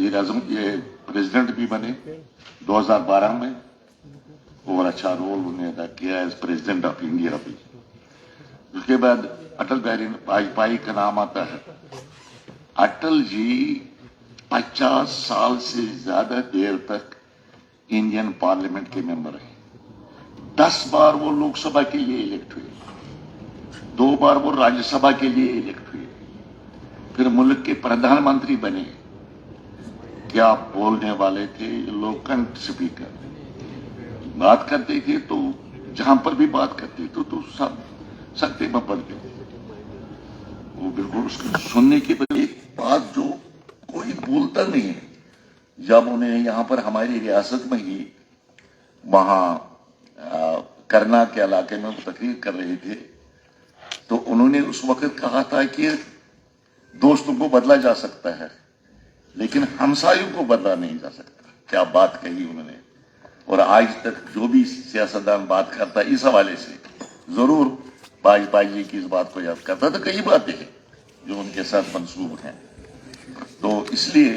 वजीर आजम ये प्रेसिडेंट भी बने 2012 में और अच्छा रोल उन्होंने अदा किया एज प्रेसिडेंट ऑफ इंडिया भी। उसके बाद अटल बिहारी वाजपेयी का नाम आता है। अटल जी 50 साल से ज्यादा देर तक इंडियन पार्लियामेंट के मेंबर रहे। 10 बार वो लोकसभा के लिए इलेक्ट हुए, 2 बार वो राज्यसभा के लिए इलेक्ट हुए, फिर मुल्क के प्रधानमंत्री बने। क्या बोलने वाले थे, लोकंठ स्पीकर, बात करते थे तो जहां पर भी बात करते तो सब सत्ते में पड़ते थे। वो बिल्कुल उसको सुनने की बजाय बात जो कोई बोलता नहीं है। जब उन्हें यहां पर हमारी रियासत में ही वहां करना के इलाके में तकरीर कर रहे थे तो उन्होंने उस वक्त कहा था कि दोस्तों को बदला जा सकता है लेकिन हमसायों को बदला नहीं जा सकता। क्या बात कही उन्होंने। और आज तक जो भी सियासतदान बात करता है इस हवाले से जरूर वाजपेयी जी की इस बात को याद करता। तो कई बातें हैं जो उनके साथ मंसूब हैं, तो इसलिए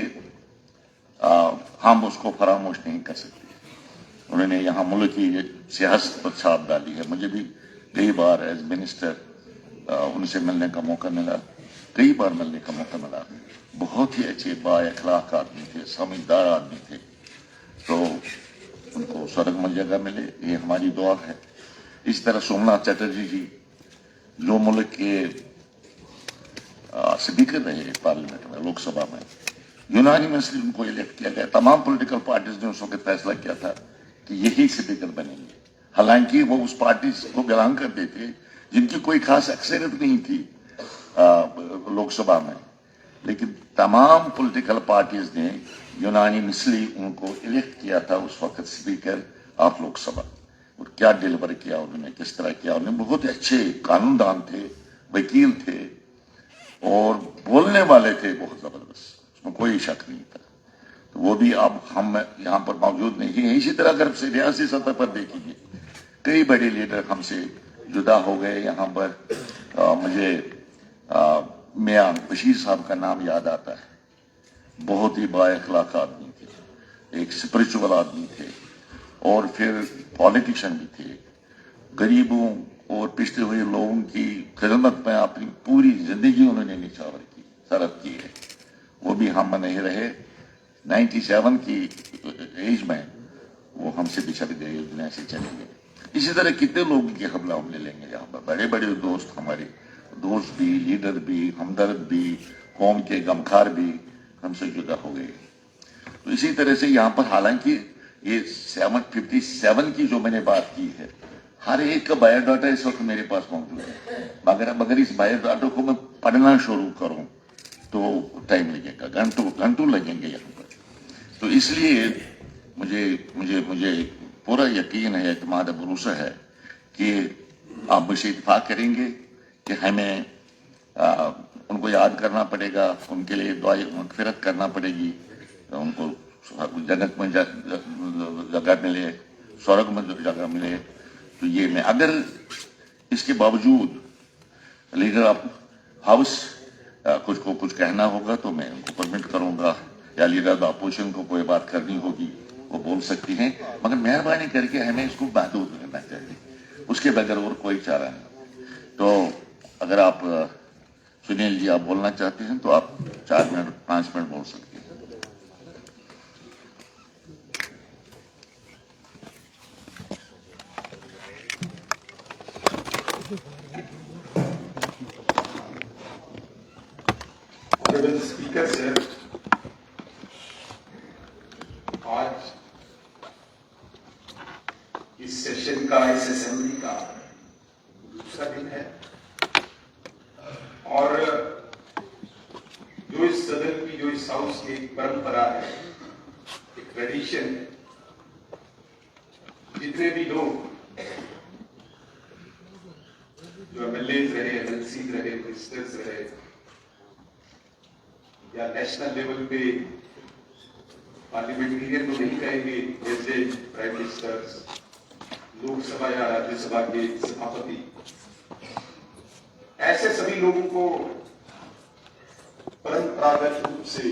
हम उसको फरामोश नहीं कर सकते। उन्होंने यहाँ मुल्क की सियासत पर छाप डाली है। मुझे भी कई बार एज मिनिस्टर उनसे मिलने का मौका मिला, कई बार मिलने का मौका मिला। बहुत ही अच्छे बाअखलाक आदमी थे, समझदार आदमी थे। तो उनको स्वर्ग में जगह मिले, ये हमारी दुआ है। इस तरह सोमनाथ चटर्जी जी जो मुल्क के स्पीकर रहे पार्लियामेंट में, लोकसभा में, यूनानिमसली उनको इलेक्ट किया गया। तमाम पॉलिटिकल पार्टीज ने उस वक्त फैसला किया था कि यही स्पीकर बनेंगे। हालांकि वो उस पार्टी को बिलोंग करते थे जिनकी कोई खास अक्सरियत नहीं थी लोकसभा में, लेकिन तमाम पॉलिटिकल पार्टीज ने यूनानिमसली उनको इलेक्ट किया था उस वक्त स्पीकर ऑफ लोकसभा। और क्या डिलीवर किया उन्होंने, किस तरह किया उन्होंने। बहुत अच्छे कानूनदान थे, वकील थे और बोलने वाले थे बहुत जबरदस्त, उसमें कोई शक नहीं था। तो वो भी अब हम यहाँ पर मौजूद नहीं है। इसी तरह अगर रियासी सतह पर देखेंगे कई बड़े लीडर हमसे जुदा हो गए। यहाँ पर मुझे मियां बशीर साहब का नाम याद आता है। बहुत ही बाअखलाक आदमी थे, एक स्पिरिचुअल आदमी थे और फिर पॉलिटिशियन भी थे। गरीबों और पिछड़े हुए लोगों की खिदमत में अपनी पूरी जिंदगी उन्होंने निछावर की, सरफ की है। वो भी हम नहीं रहे। 97 की एज में वो हमसे बिछड़ गए, दुनिया से चले गए। इसी तरह कितने लोगों के हमला हम ले लेंगे। यहाँ पर बड़े बड़े दोस्त, हमारे दोस्त भी, लीडर भी, हमदर्द भी, कौम के गमखार भी हमसे जुदा हो गए। तो इसी तरह से यहाँ पर हालांकि ये 757 की जो मैंने बात की है, हर एक का बायोडाटा इस वक्त मेरे पास मौजूद है। मगर इस बायोडाटा को मैं पढ़ना शुरू करूं तो टाइम लगेगा, घंटों लगेंगे यहाँ पर। तो इसलिए मुझे पूरा यकीन है, एतमाद भरोसा है कि आप मुझसे इत्तेफाक करेंगे कि हमें उनको याद करना पड़ेगा, उनके लिए दुआ मगफिरत करना पड़ेगी, उनको जन्नत में जगह मिले, स्वर्ग में जगह मिले। तो ये मैं अगर इसके बावजूद लीडर ऑफ हाउस कुछ कहना होगा तो मैं उनको परमिट करूंगा, या लीडर ऑफ अपोजिशन को कोई बात करनी होगी वो बोल सकती हैं, मगर मेहरबानी करके हमें इसको महदूद रहना चाहिए, उसके बगैर और कोई चारा नहीं। तो अगर आप सुनील जी आप बोलना चाहते हैं तो आप 4 मिनट 5 मिनट बोल सकते हैं। स्पीकर सर, आज इस सेशन का, इस असेंबली का दूसरा दिन है और जो इस सदन की, जो इस हाउस की एक परंपरा है, एक ट्रेडिशन है, जितने भी लोग जो एमएलए रहे, एमएलसी रहे, मिनिस्टर्स रहे या नेशनल लेवल पे पार्लियामेंटेरियन तो नहीं कहेंगे, जैसे प्राइम मिनिस्टर्स, लोकसभा या राज्यसभा के सभापति, ऐसे सभी लोगों को परंपरागत रूप से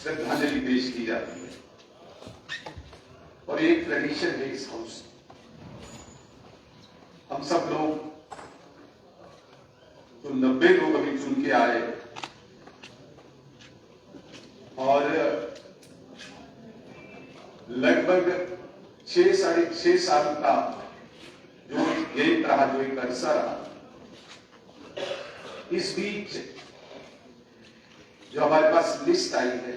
श्रद्धांजलि पेश की जाती है और एक ट्रेडिशन है इस हाउस। हम सब लोग तो 90 लोग अभी चुन के आए और लगभग 6-6.5 साल का जो गेम रहा, जो एक अरसा रहा, इस बीच जो हमारे पास लिस्ट आई है,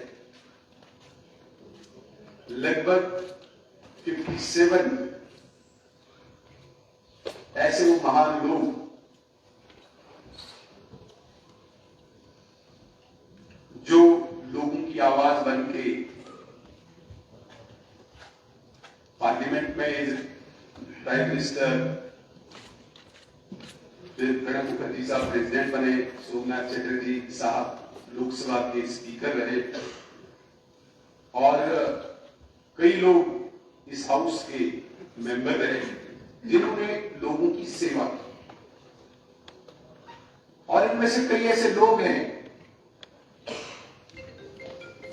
लगभग 57 ऐसे वो महान लोग जो लोगों की आवाज बन के पार्लियामेंट में प्राइम मिनिस्टर, प्रणब मुखर्जी साहब प्रेसिडेंट बने, सोमनाथ चटर्जी साहब लोकसभा के स्पीकर रहे और कई लोग इस हाउस के मेंबर रहे जिन्होंने लोगों की सेवा की। और इनमें से कई ऐसे लोग हैं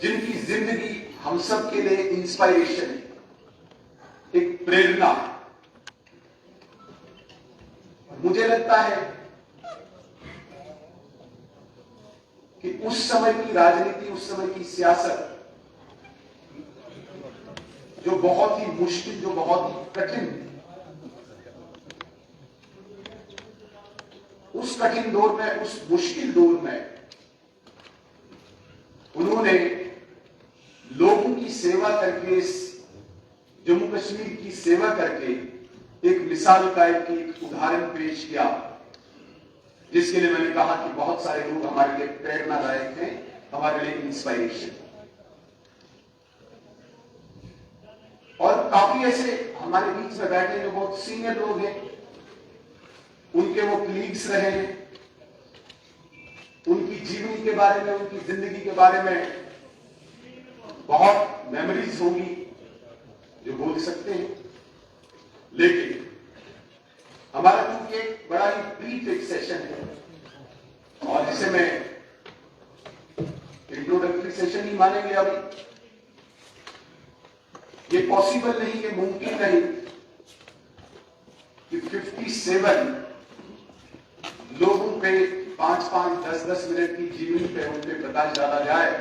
जिनकी जिंदगी हम सब के लिए इंस्पायरेशन है, एक प्रेरणा। मुझे लगता है कि उस समय की राजनीति, उस समय की सियासत जो बहुत ही मुश्किल, जो बहुत ही कठिन, उस कठिन दौर में, उस मुश्किल दौर में उन्होंने लोगों की सेवा करके, जम्मू कश्मीर की सेवा करके एक मिसाल का एक उदाहरण पेश किया, जिसके लिए मैंने कहा कि बहुत सारे लोग हमारे लिए प्रेरणादायक हैं, हमारे लिए इंस्पायरेशन। और काफी ऐसे हमारे बीच में बैठे जो बहुत सीनियर लोग हैं, उनके वो कलीग्स रहे हैं, उनकी जीवनी के बारे में, उनकी जिंदगी के बारे में बहुत मेमोरीज होंगी जो बोल सकते हैं। लेकिन हमारा क्योंकि एक बड़ा ही ब्रीफ एक सेशन है और जिसे मैं इंट्रोडक्टरी सेशन ही मानेंगे, अभी ये पॉसिबल नहीं, ये मुमकिन नहीं कि 57 लोगों पे 5-5, 10-10 मिनट की जीवनी पे उन पे प्रकाश डाला जाए।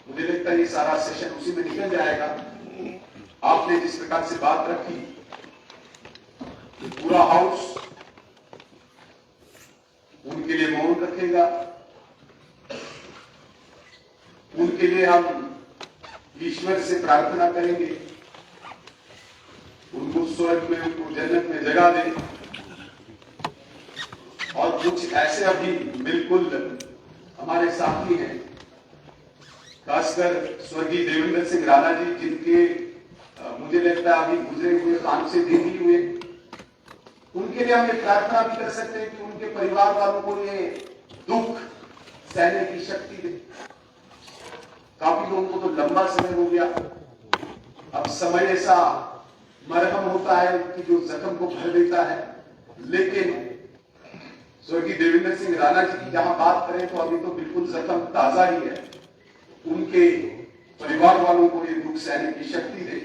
मुझे लगता है ये सारा सेशन उसी में निकल जाएगा। आपने जिस प्रकार से बात रखी, पूरा हाउस उनके लिए मौन रखेगा, उनके लिए हम ईश्वर से प्रार्थना करेंगे, उनको स्वर्ग में, उनको जन्नत में जगह दे। और कुछ ऐसे अभी बिल्कुल हमारे साथी हैं, खासकर स्वर्गीय देवेंद्र सिंह राणा जी, जिनके मुझे लगता है अभी गुजरे हुए कान से देखे हुए, उनके लिए हम ये प्रार्थना भी कर सकते हैं कि उनके परिवार वालों को ये दुख सहने की शक्ति दे। काफी लोगों को तो लंबा समय हो गया, अब समय ऐसा मरहम होता है कि जो जख्म को भर देता है। लेकिन स्वर्गीय देवेंद्र सिंह राणा जी की जहां बात करें तो अभी तो बिल्कुल जख्म ताजा ही है। उनके परिवार वालों को ये दुख सहने की शक्ति दे।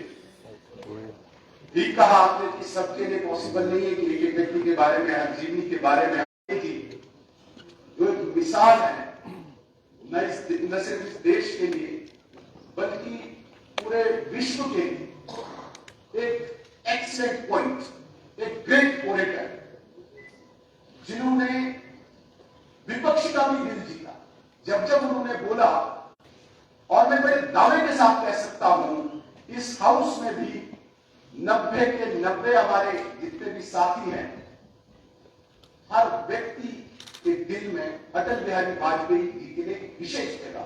ठीक कहा आपने कि सबके लिए पॉसिबल नहीं है कि एक एक व्यक्ति के बारे में, हर जीवनी के बारे में जो एक मिसाल है, न सिर्फ इस देश के लिए बल्कि पूरे विश्व के लिए एक एक्सीलेंट पॉइंट, एक ग्रेट ओरेटर, जिन्होंने विपक्ष का भी दिल जीता। जब उन्होंने बोला, और मैं बड़े दावे के साथ कह सकता हूं, इस हाउस में भी 90 के 90 हमारे जितने भी साथी हैं, हर व्यक्ति के दिल में अटल बिहारी वाजपेयी जी के लिए विशेष जगह।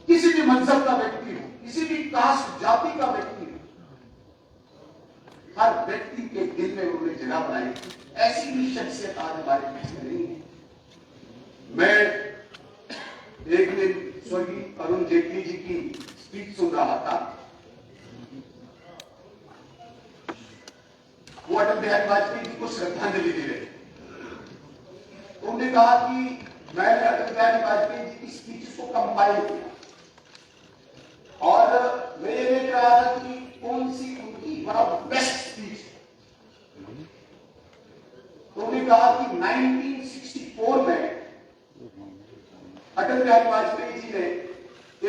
किसी भी मजहब का व्यक्ति हो, किसी भी कास्ट जाति का व्यक्ति हो, हर व्यक्ति के दिल में उन्होंने जगह बनाई। ऐसी भी शख्सियत आज हमारे बीच में नहीं है। मैं एक दिन स्वर्गीय अरुण जेटली जी की स्पीच सुन रहा था। वो अटल बिहारी वाजपेयी जी को श्रद्धांजलि दे रहे थे। उन्होंने कहा कि मैंने अटल बिहारी वाजपेयी जी की स्पीच को कंपाइल किया और मैं ये देख रहा था कि कौन सी उनकी वन ऑफ बेस्ट स्पीच। तो उन्होंने कहा कि 1964 में अटल बिहारी वाजपेयी जी ने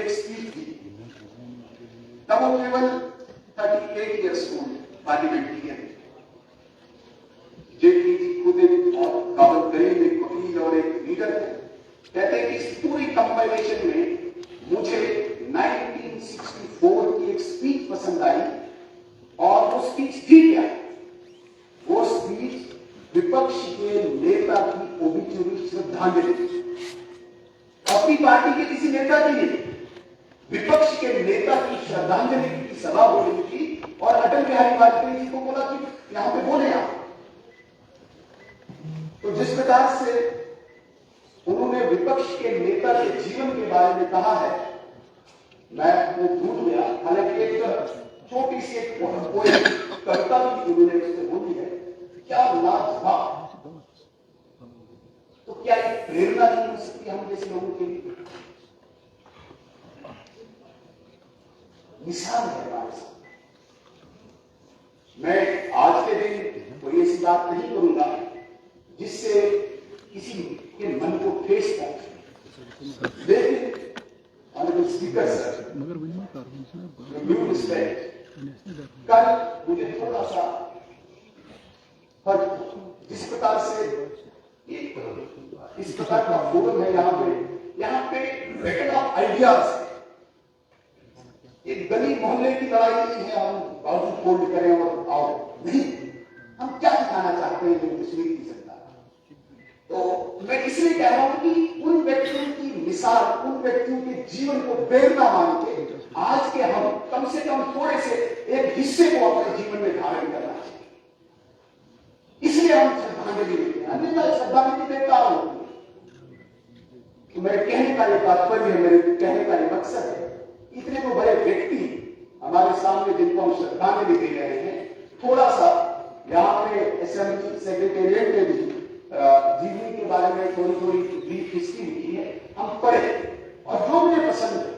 एक स्पीच दी। तब वो केवल 38 years old parliamentarian. Jaitley ji खुद एक काबल करीब एक वकील और एक लीडर है। कहते हैं कि इस पूरी कंपाइलेशन में मुझे 1964 की एक स्पीच पसंद आई और वो स्पीच थी क्या? वो स्पीच विपक्ष के नेता की ओबिचुरी श्रद्धांजलि, अपनी पार्टी के किसी नेता के लिए विपक्ष के नेता की श्रद्धांजलि की सभा हो रही थी और अटल बिहारी वाजपेयी जी को बोला कि यहां पे बोले आप। तो जिस प्रकार से उन्होंने विपक्ष के नेता के जीवन के बारे में कहा है, मैं वो भूल गया। हालांकि एक छोटी सी एक कविता भी उन्होंने उससे बोली है, क्या लाजवाब। तो क्या एक प्रेरणा नहीं हो सकती हम जैसे लोगों के लिए? मिसाल है हमारे साथ। मैं आज के दिन कोई ऐसी बात नहीं करूंगा जिससे किसी के मन को ठेस पहुंचे, लेकिन honourable speaker sir, due respect, कल मुझे थोड़ा सा जिस प्रकार से इस प्रकार का फोरम है यहाँ पे बैटल ऑफ आइडियाज, एक गली मोहल्ले की लड़ाई नहीं है हम बाजू फोल्ड करें और आओ, नहीं, हम क्या दिखाना चाहते हैं कश्मीर की जनता। तो मैं इसलिए कह रहा हूं कि उन व्यक्तियों की मिसाल, उन व्यक्तियों के जीवन को प्रेरणा मान के आज के हम कम से कम थोड़े से एक हिस्से को अपने जीवन में धारण करना चाहिए। इसलिए हम श्रद्धांजलि देते हैं, अन्यथा श्रद्धांजलि देता हूं। तो मेरे कहने का ये तात्पर्य है, मेरे कहने का ये मकसद है, इतने तो बड़े व्यक्ति हमारे सामने जिनको हम श्रद्धांजलि दे रहे हैं, थोड़ा सा यहाँ पे असेंबली सेक्रेटेरिएट में भी जीवनी के बारे में थोड़ी थोड़ी ब्रीफ हिस्ट्री लिखी है, हम पढ़े और जो मुझे पसंद है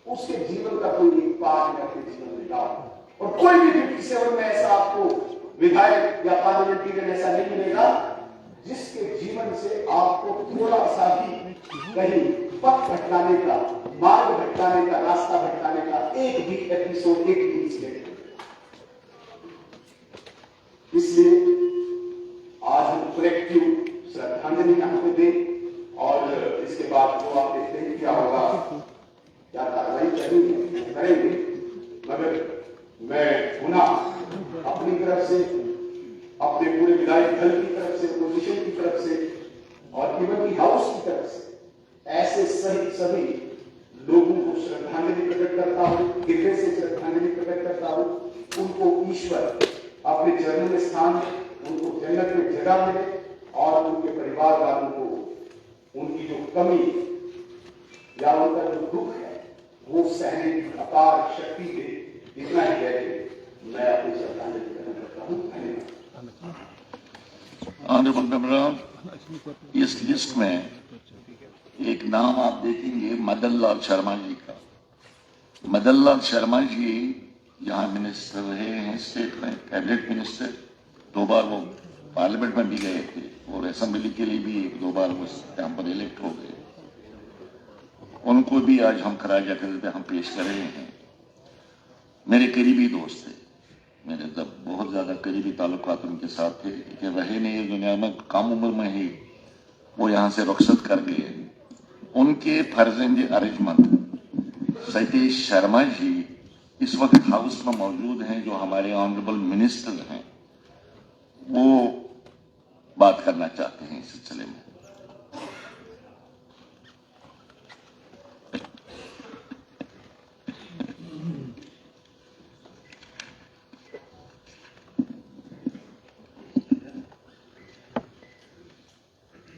उसके जीवन का कोई एक पाठ में अपने जीवन में डालो। और कोई भी 57 में ऐसा आपको विधायक या पार्लियामेंटेरियन ऐसा नहीं मिलेगा जिसके जीवन से आपको थोड़ा सा भी कहीं पथ भटकाने का, मार्ग भटकाने का, रास्ता भटकाने का एक भी एपिसोड, एक भी इंसिडेंट। इसलिए आज हम कलेक्टिव श्रद्धांजलि यहाँ पे दें और इसके बाद जो आप देखते हैं क्या होगा, क्या कार्रवाई करेंगे। मगर मैं पुनः अपनी तरफ से, अपने पूरे विधायक दल की तरफ से, अपोजिशन की तरफ से और इवन हाउस की तरफ से ऐसे सभी लोगों को श्रद्धांजलि प्रकट करता हूं, हृदय से श्रद्धांजलि प्रकट करता हूं। उनको ईश्वर अपने चरणों में स्थान दे, उनको जन्नत में जगह मिले और उनके परिवार वालों को उनकी जो कमी या उनका जो दुख है वो सहने की अपार शक्ति दे। इतना ही कह के मैं अपनी श्रद्धांजलि प्रकट करता हूं। धन्यवाद। ऑनरेबल मेंबर, इस लिस्ट में एक नाम आप देखेंगे मदन लाल शर्मा जी का। मदन लाल शर्मा जी यहाँ मिनिस्टर रहे हैं, स्टेट में कैबिनेट मिनिस्टर, 2 बार वो पार्लियामेंट में भी गए थे और असेंबली के लिए भी 1-2 बार वो यहाँ पर इलेक्ट हो गए। उनको भी आज हम खराज अकीदत हम पेश कर रहे हैं। मेरे करीबी दोस्त थे, मेरे तब बहुत ज्यादा करीबी ताल्लुकात उनके साथ थे कि रहे नहीं इस दुनिया में, कम उम्र में ही वो यहाँ से रुखसत कर गए। उनके फर्जंद अरेंजमेंट सतीश शर्मा जी इस वक्त हाउस में मौजूद हैं, जो हमारे ऑनरेबल मिनिस्टर हैं, वो बात करना चाहते हैं इस सिलसिले में।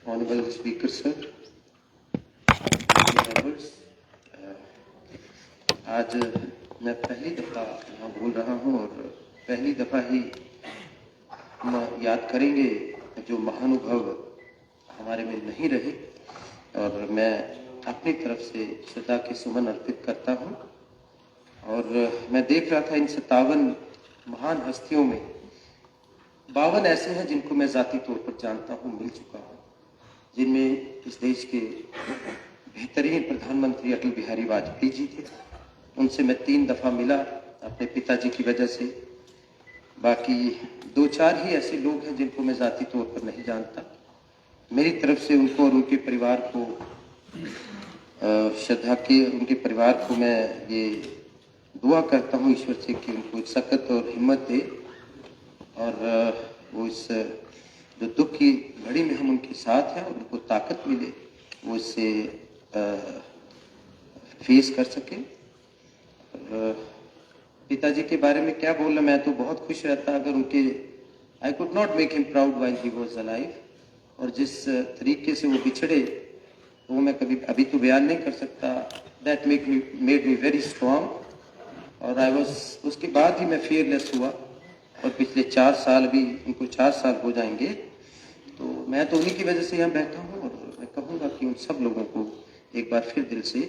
Honorable Speaker Sir, members, आज मैं पहली दफा यहाँ बोल रहा हूँ और पहली दफा ही हम याद करेंगे जो महानुभव हमारे में नहीं रहे, और मैं अपनी तरफ से श्रद्धा के सुमन अर्पित करता हूँ। और मैं देख रहा था इन 57 महान हस्तियों में 52 ऐसे हैं जिनको मैं जाती तौर पर जानता हूँ, मिल चुका हूँ, जिनमें इस देश के बेहतरीन प्रधानमंत्री अटल बिहारी वाजपेयी जी थे। उनसे मैं 3 दफा मिला अपने पिताजी की वजह से। बाकी 2-4 ही ऐसे लोग हैं जिनको मैं जाती तौर पर नहीं जानता। मेरी तरफ से उनको और उनके परिवार को उनके परिवार को मैं ये दुआ करता हूँ ईश्वर से कि उनको एक सकत और हिम्मत दे, और वो इस जो दुख की घड़ी में हम उनके साथ हैं और उनको ताकत मिले, वो इससे फेस कर सके। पिताजी के बारे में क्या बोलना, मैं तो बहुत खुश रहता अगर उनके I could not make him proud while he was alive, और जिस तरीके से वो बिछड़े वो मैं कभी अभी तो बयान नहीं कर सकता। That made me very strong, और उसके बाद ही मैं फियरलेस हुआ। और पिछले 4 साल, अभी उनको 4 साल हो जाएंगे, तो मैं तो उन्हीं की वजह से यहाँ बैठा हूँ। और मैं कहूँगा कि उन सब लोगों को एक बार फिर दिल से,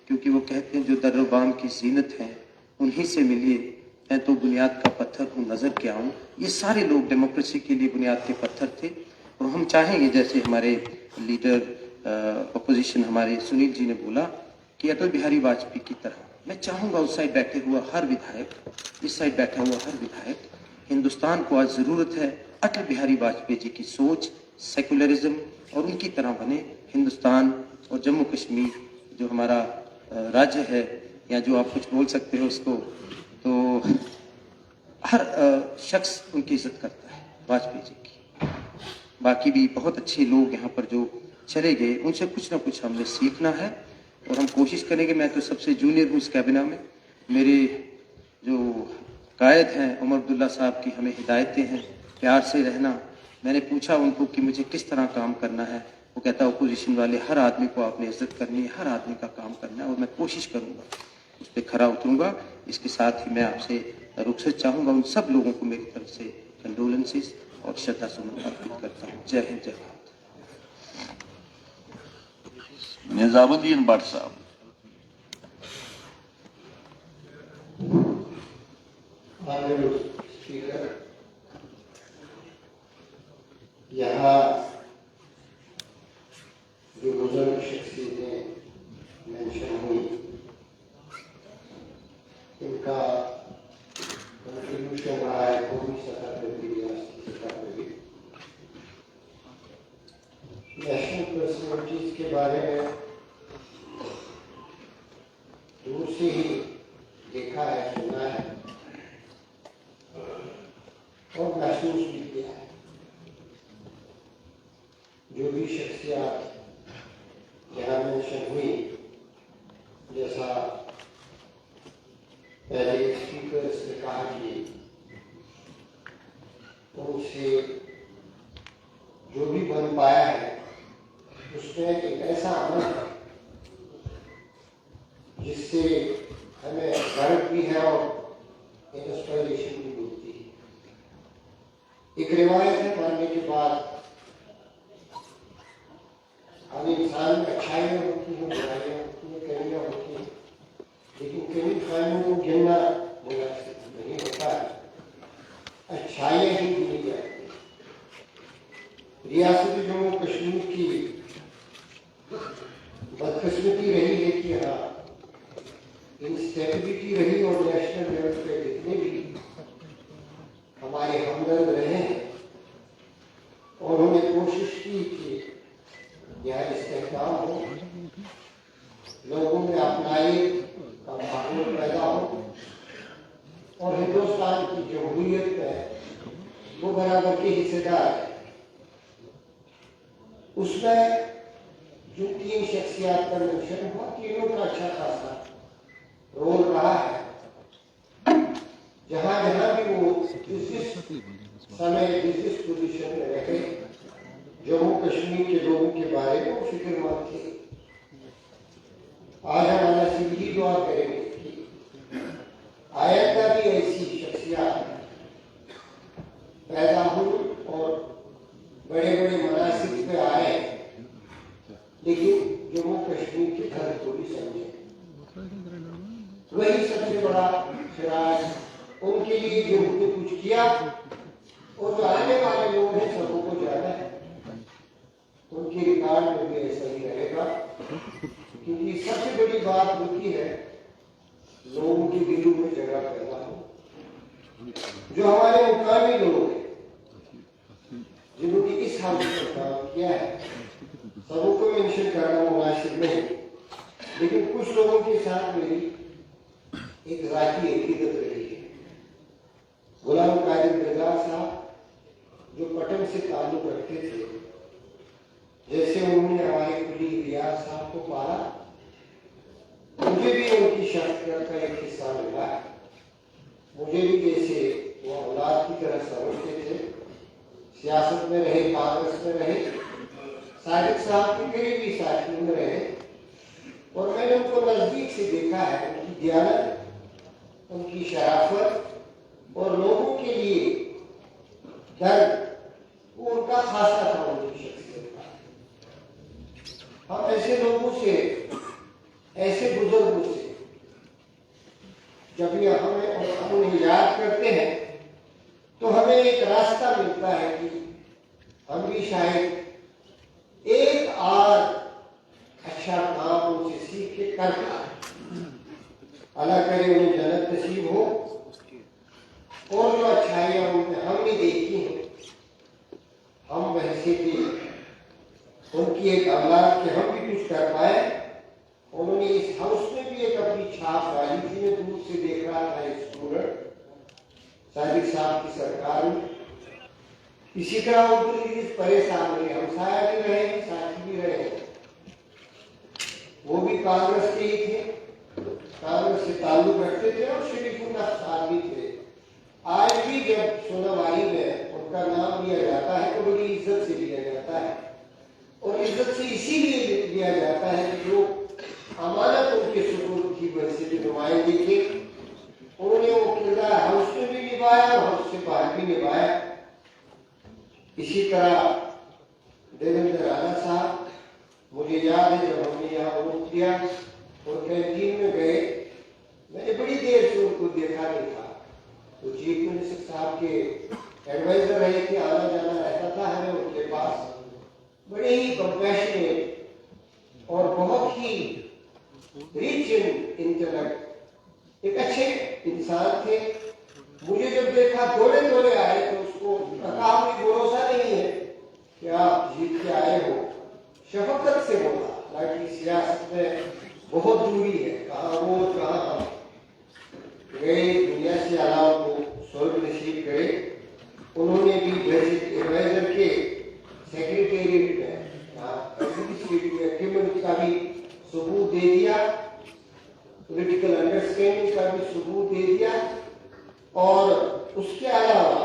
क्योंकि वो कहते हैं जो दर्रबाम की जीनत है उन्हीं से मिलिए, मैं तो बुनियाद का पत्थर हूँ नजर के आऊँ। ये सारे लोग डेमोक्रेसी के लिए बुनियाद के पत्थर थे। और हम चाहेंगे, जैसे हमारे लीडर अपोजिशन हमारे सुनील जी ने बोला, कि अटल बिहारी वाजपेयी की तरह मैं चाहूँगा उस साइड बैठे हुआ हर विधायक, इस साइड बैठा हुआ हर विधायक, हिंदुस्तान को आज जरूरत है अटल बिहारी वाजपेयी जी की सोच, सेकुलरिज्म, और उनकी तरह बने हिंदुस्तान। और जम्मू कश्मीर जो हमारा राज्य है, या जो आप कुछ बोल सकते हो उसको, तो हर शख्स उनकी इज्जत करता है वाजपेयी जी की। बाकी भी बहुत अच्छे लोग यहाँ पर जो चले गए, उनसे कुछ ना कुछ हमने सीखना है, और हम कोशिश करेंगे। मैं तो सबसे जूनियर हूँ इस कैबिनेट में। मेरे जो कायद हैं उमर अब्दुल्ला साहब की हमें हिदायतें हैं, प्यार से रहना। मैंने पूछा उनको कि मुझे किस तरह काम करना है, वो कहता है अपोजिशन वाले हर आदमी को आपने इज्जत करनी है, हर आदमी का काम करना है, और मैं कोशिश करूँगा उस पर खरा उतरूँगा। इसके साथ ही मैं आपसे रुखसत चाहूँगा, उन सब लोगों को मेरी तरफ से कंडोलेंसेस और श्रद्धा सुमन अर्पित करता हूँ। जय हिंद, जय भारत। निजामुद्दीन भट्ट साहब। माननीय स्पीकर, यहाँ जो बुजुर्ग शख्सियतें मेंशन हुई, इनका कंट्रीब्यूशन रहा है कौमी सतह पर भी, रियासती सतह पर भी। नेशनल पर्सनैलिटीज के बारे में दूर से ही देखा है, सुना है और महसूस भी किया है। जो भी शख्सियत यहाँ मेंशन हुई, जैसा पहले स्पीकर्स ने कहा कि उनसे जो भी बन पाया है उसमें एक ऐसा अमल है जिससे हमें गर्व भी है और इंस्पिरेशन भी मिलती है। एक रिवायत है, मरने के बाद हर इंसान में अच्छाइयाँ होती हैं, बुराइयाँ होती हैं, कमियाँ होती हैं, लेकिन कई खामियों को गिनना मुनासिब नहीं होता है। अच्छाइयाँ ही गिनी जाती हैं। रियासत जम्मू कश्मीर की बदकिस्मती रही है कि यहाँ इंस्टेबिलिटी रही, और नेशनल लेवल पे जितने भी हमारे हमदर्द रहे हैं, और उन्होंने कोशिश की कि यह इस्तेहकाम हो, लोगों में अपनाई का माहौल पैदा हो, और हिंदुस्तान की जमहूरियत में वो बराबर के हिस्सेदार है। उसमें जो 3 शख्सियत का मेंशन हुआ, तीनों का अच्छा खासा रोल रहा है। जहां जहां भी वो जिस समय जिस पोजीशन में रहे, जम्मू कश्मीर के लोगों के बारे में वो फिक्रमंद थे। आज हम नसीब ही दुआ करेंगे कि आयदा भी ऐसी शख्सियत पैदा हो और बड़े बड़े मनासिब पे आए, लेकिन लेकिन जम्मू कश्मीर के दर्द को भी समझे। वही सबसे बड़ा फिराज उनके लिए जो उन्होंने कुछ किया, और जो आने वाले लोग हैं सबों को जाना है, उनके रिकॉर्ड में भी ऐसा ही रहेगा। क्योंकि सबसे बड़ी बात होती है लोगों के दिलों में जगह पैदा हो। जो हमारे मुकामी लोग हैं जिन्होंने इस हाउस पर काम किया है, सबों को मेंशन करना मुनासिब नहीं, लेकिन कुछ लोगों के साथ मेरी एक जाती अकीदत रही है। गुलाम कादिर बेजार साहब जो पटन से ताल्लुक रखते थे, जैसे उन्होंने हमारे कुली रियाज साहब को पाला, मुझे भी उनकी शख्सियत का एक हिस्सा मिला है। मुझे भी जैसे वो औलाद की तरह समझते थे, सियासत में रहे, कांग्रेस में रहे, साजिद साहब के करीबी साथियों में रहे, और मैंने उनको नजदीक से देखा है। उनकी दियानत, उनकी शराफत और लोगों के लिए दर्द, वो उनका खासा था, उनकी शख्सियत का। हम ऐसे लोगों से, ऐसे बुजुर्गों से जब ये हम उन्हें याद करते हैं तो हमें एक रास्ता मिलता है कि हम भी शायद एक और अच्छा काम उनसे सीख के कर पाए। अल्लाह करे उन्हें जन्नत नसीब हो, और जो अच्छाइयां उनमें हमने देखी हैं, हम वैसे भी उनकी एक औलाद के हम भी कुछ कर पाए। उन्होंने इस हाउस में भी एक अपनी छाप डाली थी। मैं दूर से देख रहा था एक स्टूडेंट साजिद साहब की सरकार में। इसी तरह उनकी परेशान रहे, हमसाया भी रहे, साथी भी रहे। वो भी कांग्रेस के ही थे, कांग्रेस से ताल्लुक रखते थे और शरीफुल्लाह साहब भी थे। आज भी जब सोनावारी में उनका नाम लिया जाता है तो बड़ी इज्जत से लिया जाता है, और इज्जत से इसीलिए लिया जाता है कि जो अमानत उनके सुपुर्द की वजह से नुमाइंदगी थे, उन्होंने वो किरदार हाउस में भी निभाया और हाउस से बाहर भी निभाया। इसी तरह देवेंद्र राणा साहब, मुझे याद है जब हमने यहाँ वोट किया और कैंटीन में गए, मैंने बड़ी देर से उनको देखा नहीं था। तो चीफ मिनिस्टर साहब के एडवाइजर रहे थे, आना जाना रहता था हमें उनके पास। बड़े ही कंपैशनेट और बहुत ही रिच इन इंटेलेक्ट, एक अच्छे इंसान थे। मुझे जब देखा दौड़े दौड़े आए तो उसको कहा मुझे भरोसा नहीं है कि आप जीत के आए हो। शफकत से बोला, ताकि सियासत में बहुत दूरी है, कहा वो कहा गए दुनिया से अलावा को स्वर्ग नसीब करे। उन्होंने भी एडवाइजर के सेक्रेटेरिएट में का भी सबूत दे दिया, पॉलिटिकल अंडरस्टैंडिंग का भी सबूत दे दिया, और उसके अलावा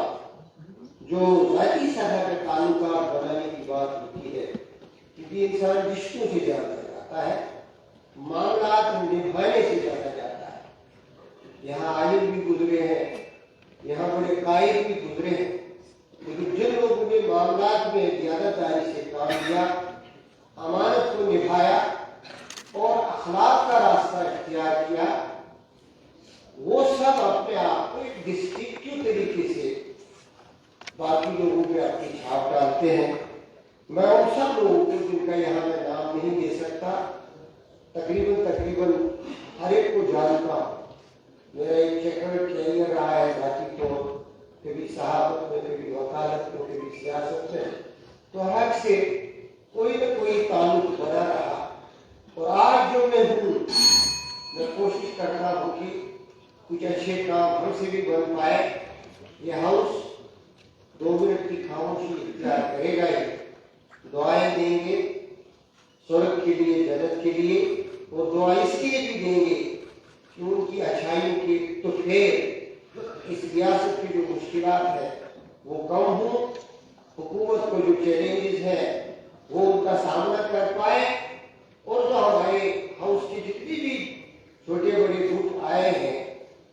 जो जाती सतह पे ताल्लुकात बनाने की बात होती है, क्योंकि इंसान रिश्तों से जाना जाता है, मामलात निभाने से जाना जाता है। यहाँ आलिम भी गुजरे हैं, यहाँ बड़े कायद भी गुजरे हैं, लेकिन जिन लोगों ने मामलात में ज्यादातारी से काम किया, अमानत को निभाया और अखलाक का रास्ता इख्तियार किया, वो सब अपने आप को एक डिस्टिंक्टिव तरीके से बाकी लोगों पे अपनी छाप डालते हैं। मैं उन सब लोगों को जिनका यहाँ मैं नाम नहीं दे सकता, तकरीबन हर एक को जानता हूँ। मेरा एक चेकर्ड कैरियर रहा है जाति को, कभी सहाबत में, कभी वकालत में, कभी सियासत में, तो हर से कोई न कोई ताल्लुक बना रहा। और आज जो मैं हूँ, मैं कोशिश करता हूँ कि कुछ अच्छे काम हमसे भी बन पाए। ये हाउस 2 मिनट की खामोशी इख्तियार करेगा ही, दुआएं देंगे स्वर्ग के लिए, जन्नत के लिए, और दुआ इसलिए भी देंगे कि उनकी अच्छाइयों के तो फिर इस रियासत की जो मुश्किलात है वो कम हो, हुकूमत को जो चैलेंजेस है वो उनका सामना कर पाए, और जो हमारे हाउस के जितने भी छोटे बड़े ग्रुप आए हैं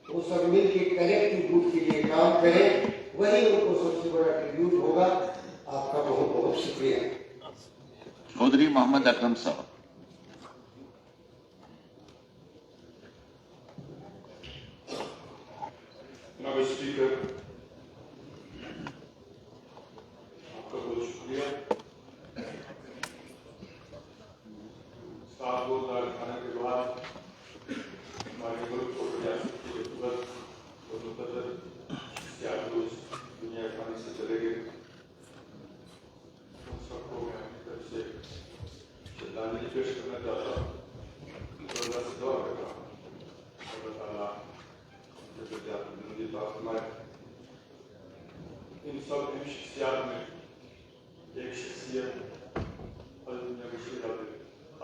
वो सब मिलकर कलेक्टिव ग्रुप के लिए काम करें। वही उनको सबसे बड़ा ट्रिब्यूट होगा। आपका बहुत बहुत शुक्रिया। चौधरी मोहम्मद अकरम साहब। ऑनरेबल स्पीकर, आपका बहुत शुक्रिया। सात रोज दाल खाने के बाद हमारे मुल्क को रियासत की हुकूमत और मुकद्दर रोज दुनिया खाने से चले गए। उन सबको मैं अपनी तरफ से श्रद्धांजलि पेश करना चाहता हूँ। अल्लाह से दुआ करता हूँ अल्लाह ताला इन सब शख्सियात में एक शख्सियत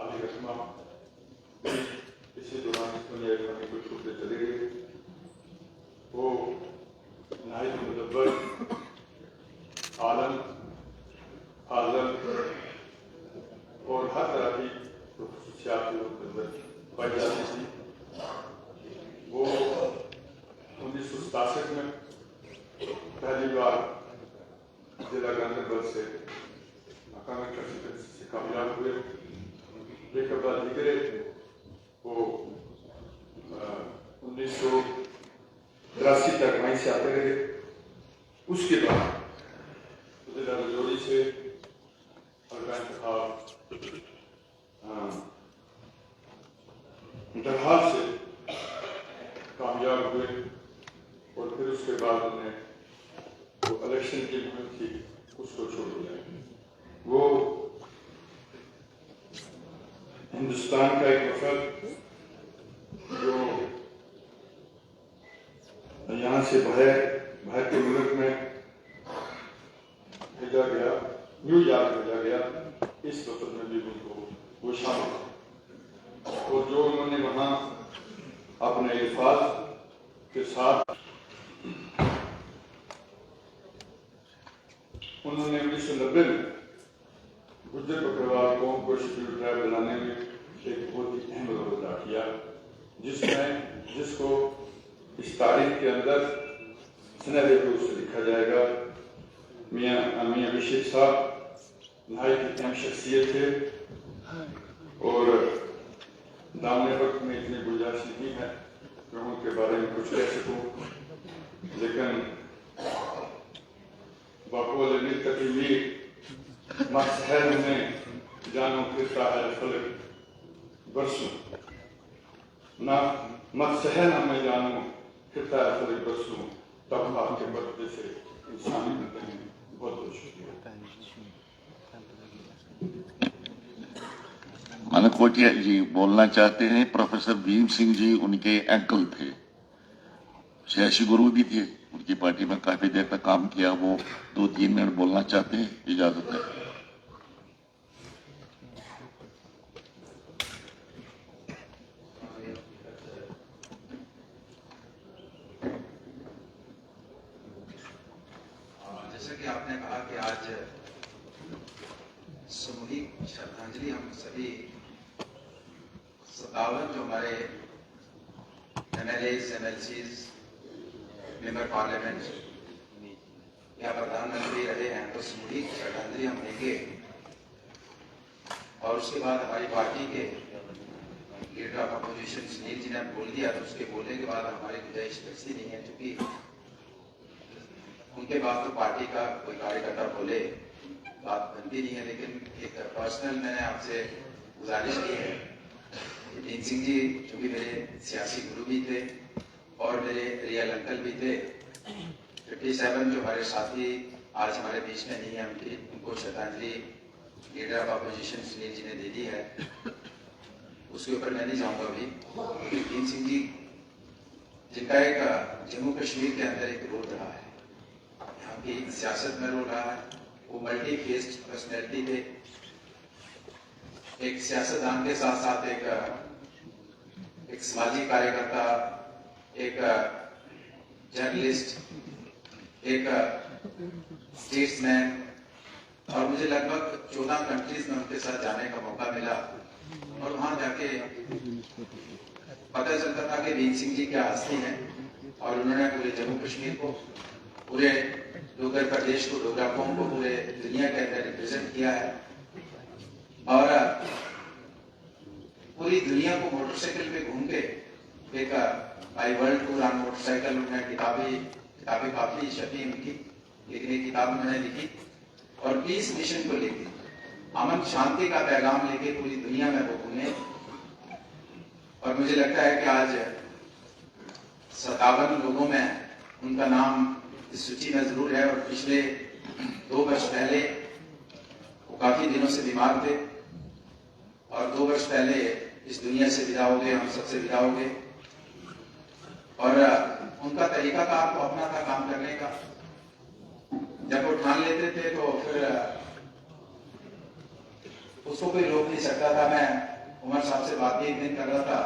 आली रखमा इसी दौरान इस दुनिया खाने को छूटते चले गए। वो नायब मुदब्बर आलम आजम और हर तरह की खसूसियात पाई जाती थी। वो 1967 में पहली बार जिला गांधरबल से मकामी प्रेसिडेंट से कामयाब हुए। एक बाद निकले वो 1983 तक वहीं से आते रहे। उसके बाद जिला रजौरी से हल्का इंतखाब इंतहाल से कामयाब हुए और फिर उसके बाद उन्हें वो इलेक्शन की मुहिम थी उसको छोड़ दिया। वो हिंदुस्तान का एक वफद जो यहाँ से बाहर के मुल्क में भेजा गया, न्यूयॉर्क भेजा गया, इस वफद में भी उनको वो शामिल और जो उन्होंने वहाँ अपने अल्फाज के साथ उन्होंने 1990 में गुज्जर बकरवाल कौम को शेड्यूल ट्राइब बनाने में एक बहुत ही अहम रोल अदा किया, जिसको इस तारीख के अंदर सुनहरे रूप से लिखा जाएगा। मियाँ अभिषेक साहब नहायत अहम शख्सियत थे और दामने वक्त में इतनी गुंजाइश नहीं है कि मैं उनके बारे में कुछ कह सकूं, लेकिन बकौल तकलीमी मसहर में जानो फिरता है फलक बरसों ना मसहर हमें जानो फिरता है फलक बरसों तब आपके बदले से इंसान बनते हैं। बहुत बहुत शुक्रिया। मनकोटिया जी बोलना चाहते हैं। प्रोफेसर भीम सिंह जी उनके अंकल थे, सियासी गुरु भी थे, उनकी पार्टी में काफी देर तक काम किया। वो 2-3 मिनट बोलना चाहते हैं, इजाजत है। जैसा कि आपने कहा कि आज सामूहिक श्रद्धांजलि हम सभी 57 जो हमारे MLAs, MLCs, मेंबर पार्लियामेंट या प्रधानमंत्री रहे हैं, तो सामूहिक श्रद्धांजलि हम देंगे। और उसके बाद हमारी पार्टी के leader of opposition Sunil ji ने बोल दिया, तो उसके बोलने के बाद हमारी गुंजाइश बचती नहीं है, क्योंकि उनके बाद तो पार्टी का कोई कार्यकर्ता बोले बात बनती नहीं है। लेकिन एक पर्सनल मैंने आपसे गुजारिश की है। भीम सिंह जी जो कि मेरे सियासी गुरु भी थे और मेरे रियल अंकल भी थे। 57 जो हमारे साथी आज हमारे बीच में नहीं है, उनको श्रद्धांजलि leader of opposition Sunil ji ने दे दी है, उसके ऊपर मैं नहीं जाऊंगा अभी। भीम सिंह जी जिनका एक जम्मू कश्मीर के अंदर एक रोल रहा है, यहाँ की सियासत में रोल रहा है। वो मल्टी फेस्ड पर्सनैलिटी थे, एक सियासतदान के साथ साथ एक समाजिक कार्यकर्ता, एक जर्नलिस्ट, एक स्टेट्समैन। और मुझे लगभग 14 कंट्रीज में उनके साथ जाने का मौका मिला और वहां जाके पता चलता था कि भीम सिंह जी क्या हस्ती हैं और उन्होंने पूरे जम्मू कश्मीर को, पूरे डोगर प्रदेश को, डोगरा कौम को पूरे दुनिया के अंदर रिप्रेजेंट किया है और पूरी दुनिया को मोटरसाइकिल पे घूम के एक भाई वर्ल्ड टूर ऑन मोटरसाइकिल, उन्होंने किताबें काफी छपी उनकी, लेकिन एक किताब उन्होंने लिखी और पीस मिशन को लेके, अमन शांति का पैगाम लेके पूरी दुनिया में वो घूमे। और मुझे लगता है कि आज 57 लोगों में उनका नाम इस सूची में जरूर है। और पिछले 2 वर्ष पहले वो काफी दिनों से बीमार थे और 2 वर्ष पहले इस दुनिया से विदा हो गए, हम सबसे विदा हो गए। और उनका तरीकाकार तो अपना था काम करने का। जब वो ठान लेते थे तो फिर उसको कोई रोक नहीं सकता था। मैं उमर साहब से बात एक दिन कर रहा था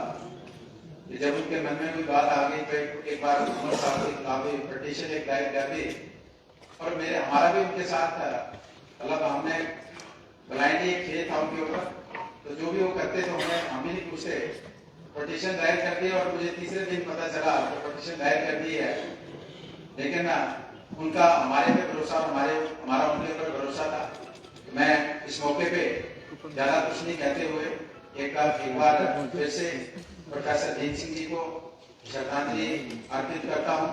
कि जब उनके मन में कोई बात आ गई तो एक बार उमर साहब की किताबें पटिशन एक दायर कर दी और हमारा भी उनके साथ मतलब हमने ब्लाइंडली एक खेल था उनके ऊपर, तो जो भी वो करते थे हम ही नहीं पूछते, पटिशन दायर कर दी और मुझे तीसरे दिन पता चला तो पटिशन दायर कर दी है। लेकिन उनका हमारे पे भरोसा, हमारा उनके ऊपर भरोसा था। मैं इस मौके पे ज्यादा कुछ नहीं कहते हुए एक बार फिर से प्रोफेसर दीन सिंह जी को श्रद्धांजलि अर्पित करता हूं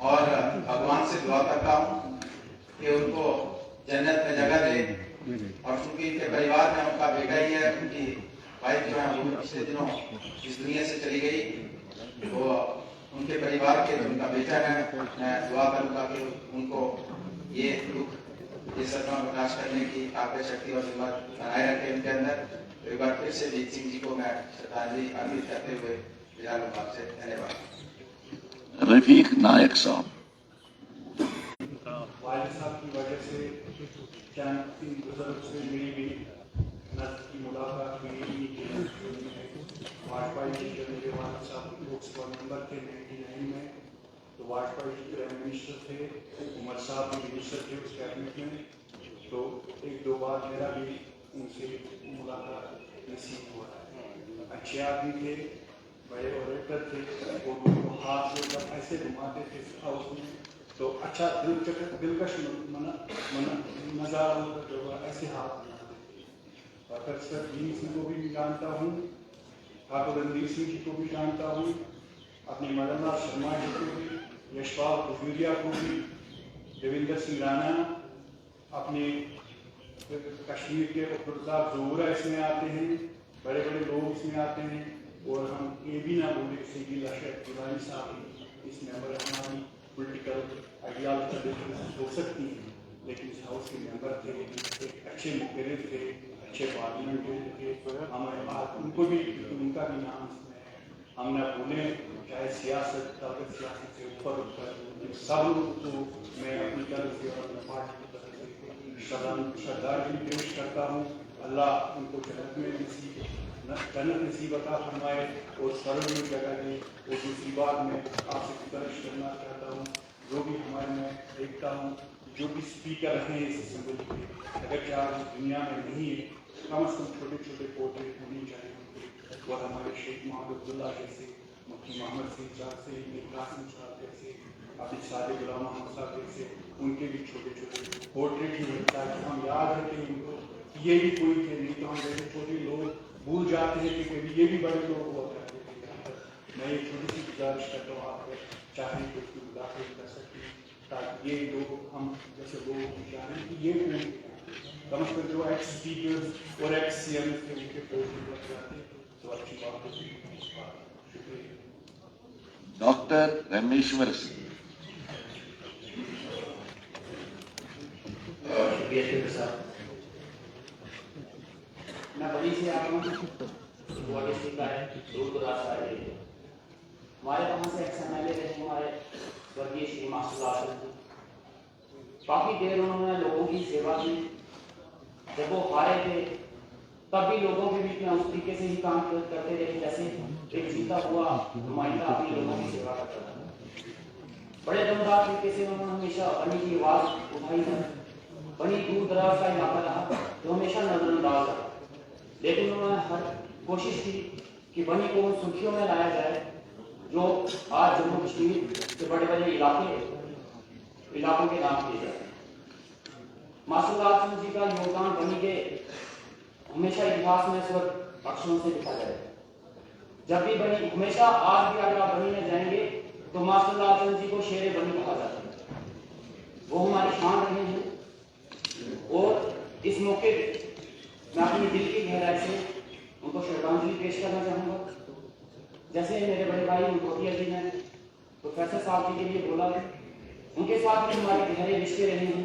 और भगवान से दुआ करता हूं कि उनको जन्नत में जगह दे। और चूंकि इनके परिवार में उनका बेटा ही है, उनकी वाइफ जो है वो पिछले दिनों इस दुनिया से चली गई, तो उनके परिवार के जो उनका बेटा है, मैं दुआ करूंगा कि उनको ये दुख, ये सदमा बर्दाश्त करने की ताकत, शक्ति और हिम्मत बनाए रखे उनके अंदर। तो एक बार फिर से दीन सिंह जी को मैं श्रद्धांजलि अर्पित करते हुए विदा लूंगा आपसे। धन्यवाद। रफीक नायक साहब। वालिद साहब की वजह से चंद बुजुर्ग से मेरी भी नज़र की मुलाकात हुई कि वाजपेयी जी जब मेरे वालिद साहब लोकसभा मेंबर थे 99 में, तो वाजपेयी जी प्राइम मिनिस्टर थे, उमर साहब भी मिनिस्टर थे उस कैबिनेट में। तो 1-2 बार मेरा भी उनसे मुलाकात नसीब हुआ। अच्छे आदमी थे, बड़े ऑरेटर थे और उनको हाथ से जब ऐसे घुमाते थे हाउस में तो अच्छा दिलकश नज़ारा जो ऐसे हाथ बनाते थे। और प्रोफेसर दीन सिंह को भी जानता हूँ, ठाकुर रणधीर सिंह जी को भी जानता हूँ, अपने मदनलाल शर्मा जी को भी, यशपाल कुजूरिया को भी, देवेंद्र सिंह राणा, अपने कश्मीर के गुरदार जोरा इसमें आते हैं, बड़े बड़े लोग इसमें आते हैं। और हम ये भी ना बोले सैयद अशरफ गिलानी साहब इस मेंबर हमारी पॉलिटिकल आइडियालॉजी हो सकती है, लेकिन इस हाउस के मेंबर थे, एक अच्छे मुखबिर थे, अच्छे पार्लियामेंट थे। हमारे पास उनको भी, उनका भी नाम इसमें है। हम ना बोले चाहे सियासत से ऊपर उठकर सब लोग को मैं अपनी तरफ से और अपनी पार्टी की तरफ से श्रद्धांजलि पेश करता हूँ। अल्लाह उनको जन्नत नसीब अता फरमाए और स्वर्ग में जगह दे। और दूसरी बात मैं आपसे गुजारिश करना चाहता हूँ, जो भी हमारे में देखता हूँ, जो भी स्पीकर हैं इस असेंबली के, अगर क्या दुनिया में नहीं है, कम से कम छोटे छोटे पोर्ट्रेट होने चाहिए। और हमारे शेख मोहम्मद अब्दुल्ला जैसे, मुफ्ती मोहम्मद सिंह साहब से, कासिम साहब जैसे, अभी सारे गुलाम मोहम्मद साहब जैसे, उनके भी छोटे छोटे पोर्ट्रेट ही मिलता है कि हम याद रखें उनको, ये भी कोई थे। नहीं तो हम जैसे छोटे लोग भूल जाते हैं कि कभी ये भी बड़े लोग हुआ करते थे। मैं ये छोटी सी गुजारिश करता हूँ, आप चाहें तो उसकी मुलाकात कर सकते हैं, ताकि ये लोग, हम जैसे लोग जाने कि ये कम से कम जो एक्स स्पीकर्स और एक्स सीएम थे उनके पोस्ट लग जाते तो अच्छी बात होती है। शुक्रिया। डॉक्टर रमेश्वर सिंह। मैं बड़ी से आ रहा हूँ, डिस्ट्रिक्ट का है, दूर दराज से आए थे। हमारे वहाँ से एक्स MLA रहे हमारे स्वर्गीय श्री मास्टर जी, काफी देर उन्होंने लोगों की सेवा की। जब वो हारे थे तब भी लोगों के बीच में उस तरीके से ही काम करते रहे जैसे एक जीता हुआ नुमाइंदा अपने लोगों की सेवा करता था। बड़े दमदार तरीके से उन्होंने हमेशा बनी की आवाज उठाई है। बनी दूर दराज का इलाका रहा तो हमेशा नजरअंदाज रहा, लेकिन उन्होंने हर कोशिश की कि बनी को सुर्खियों में लाया जाए, जो आज जम्मू कश्मीर के बड़े बड़े इलाकों के नाम किए जाए। मासूम सिंह जी का योगदान बनी के हमेशा इतिहास में स्वर अक्षरों से लिखा जाए। जब भी बनी, हमेशा आज भी अगर आप बनी में जाएंगे तो मास्टर आजम जी को शेर बनी कहा जाता है। वो हमारी शान रहे हैं और इस मौके पे मैं अपनी दिल की गहराई से उनको श्रद्धांजलि पेश करना चाहूंगा। जैसे मेरे बड़े भाई मुकोटिया जी ने प्रोफेसर साहब जी के लिए बोला, उनके साथ में हमारे गहरे रिश्ते रहे हैं,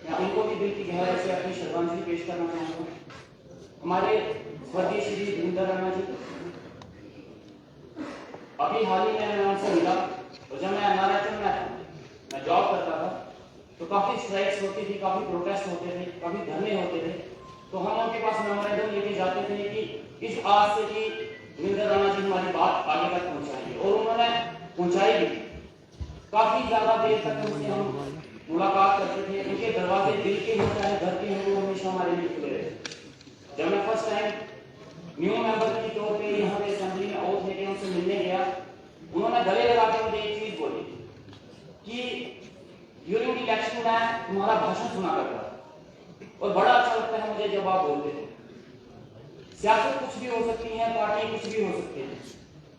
मैं उनको भी दिल की गहराई से अपनी श्रद्धांजलि पेश करना चाहूंगा। हमारे स्वर्गीय श्री देवेंद्र राणा जी, अभी हाल ही में मैं उनसे मिला और जब मैं एनआरएच में मैं जॉब करता था तो काफी स्ट्राइक्स होती थी, काफी प्रोटेस्ट होते थे, काफी धरने होते थे, तो हम उनके पास मेमोरेंडम लेके जाते थे कि इस आज से कि देवेंद्र राणा जी हमारी बात आगे तक पहुंचाएंगे, और उन्होंने पहुंचाई भी। काफी ज्यादा देर तक उनसे हम मुलाकात करते थे, उनके दरवाजे दिल के हो चाहे घर के हो, वो हमेशा हमारे लिए खुले रहे। जब मैं फर्स्ट टाइम न्यू मेंबर के तौर पे यहाँ पे असेंबली में ओथ लेके उनसे मिलने गया, उन्होंने गले लगा के मुझे एक चीज बोली कि ड्यूरिंग इलेक्शन में तुम्हारा भाषण सुना करता था और बड़ा अच्छा लगता है मुझे जब आप बोलते थे। सियासत कुछ भी हो सकती है, पार्टी कुछ भी हो सकती है,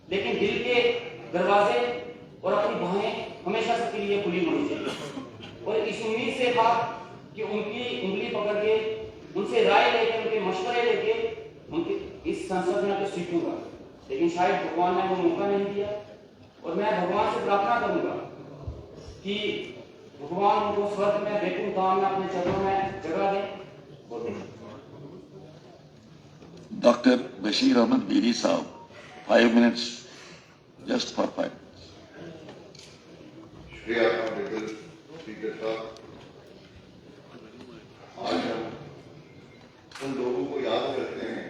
लेकिन दिल के दरवाजे और अपनी बाहें हमेशा सबके लिए खुली होनी चाहिए। और इस उम्मीद से था कि उनकी उंगली पकड़ के, उनसे राय लेके, उनके मशवरे लेके उनके इस संसद में आकर सीखूंगा, लेकिन शायद भगवान ने वो मौका नहीं दिया। और मैं भगवान से प्रार्थना करूंगा कि भगवान उनको स्वर्ग में बैकुंठ धाम में अपने चरणों में जगह दे। डॉक्टर बशीर अहमद बीरी साहब, 5 minutes, just for 5 minutes. Shri honourable speaker साहब, आज हम उन लोगों को याद करते हैं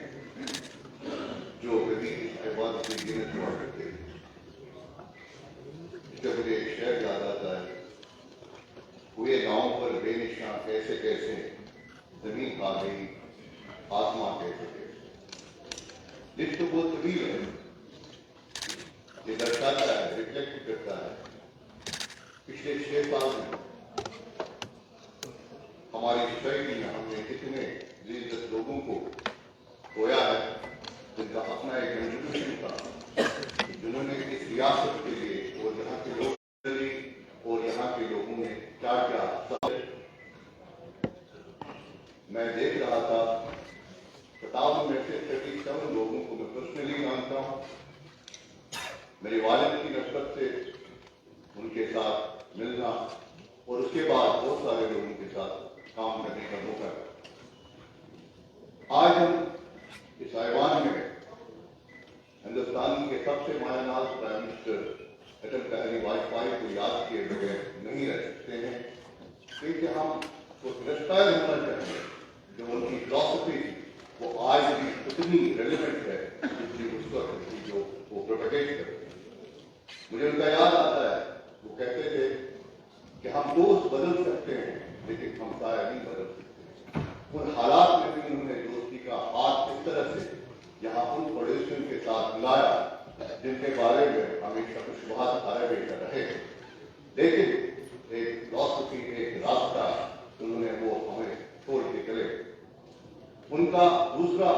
जो कभी इस्लामाबाद से गिरत हुआ करते थे। जब मुझे एक शहर याद आता है, हुए गांव पर बेनिशान कैसे कैसे जमीन खा गई, आसमां कैसे कैसे। लिस्ट तो बहुत तवील है, ये दर्शाता है, रिफ्लेक्ट करता है पिछले 6 साल में हमारी सोसाइटी में हमने कितने जिस लोगों को खोया है, जिनका अपना एक कंट्रीब्यूशन था, जिन्होंने इस रियासत के लिए और यहाँ के लोग और यहाँ के लोगों ने क्या क्या। मैं देख रहा था किताब में से 37 लोगों को मैं पर्सनली जानता हूँ। मेरे वालिद की नस्बत से उनके साथ मिलना और उसके बाद बहुत सारे लोगों के साथ काम करने का मौका। आज हम इस आईवान में हिंदुस्तान के सबसे मायानाज प्राइम मिनिस्टर अटल बिहारी वाजपेयी को याद किए बगैर नहीं रह सकते हैं, क्योंकि हम उस रास्ता होना चाहिए जो उनकी फिलॉसफी वो आज भी उतनी रेलिवेंट है जितनी उस वक्त थी जो वो प्रोपेगेट करते। मुझे उनका याद आता है, वो कहते थे कि हम दोस्त बदल सकते हैं लेकिन हम साया नहीं बदल सकते। उन हालात में भी उन्होंने दोस्ती का हाथ इस तरह से यहाँ उन पड़ोसियों के साथ मिलाया जिनके बारे में हमेशा कुछ बात बेहतर रहे, लेकिन एक फिलॉसफी, एक रास्ता उन्होंने वो हमें छोड़ के चले। उनका दूसरा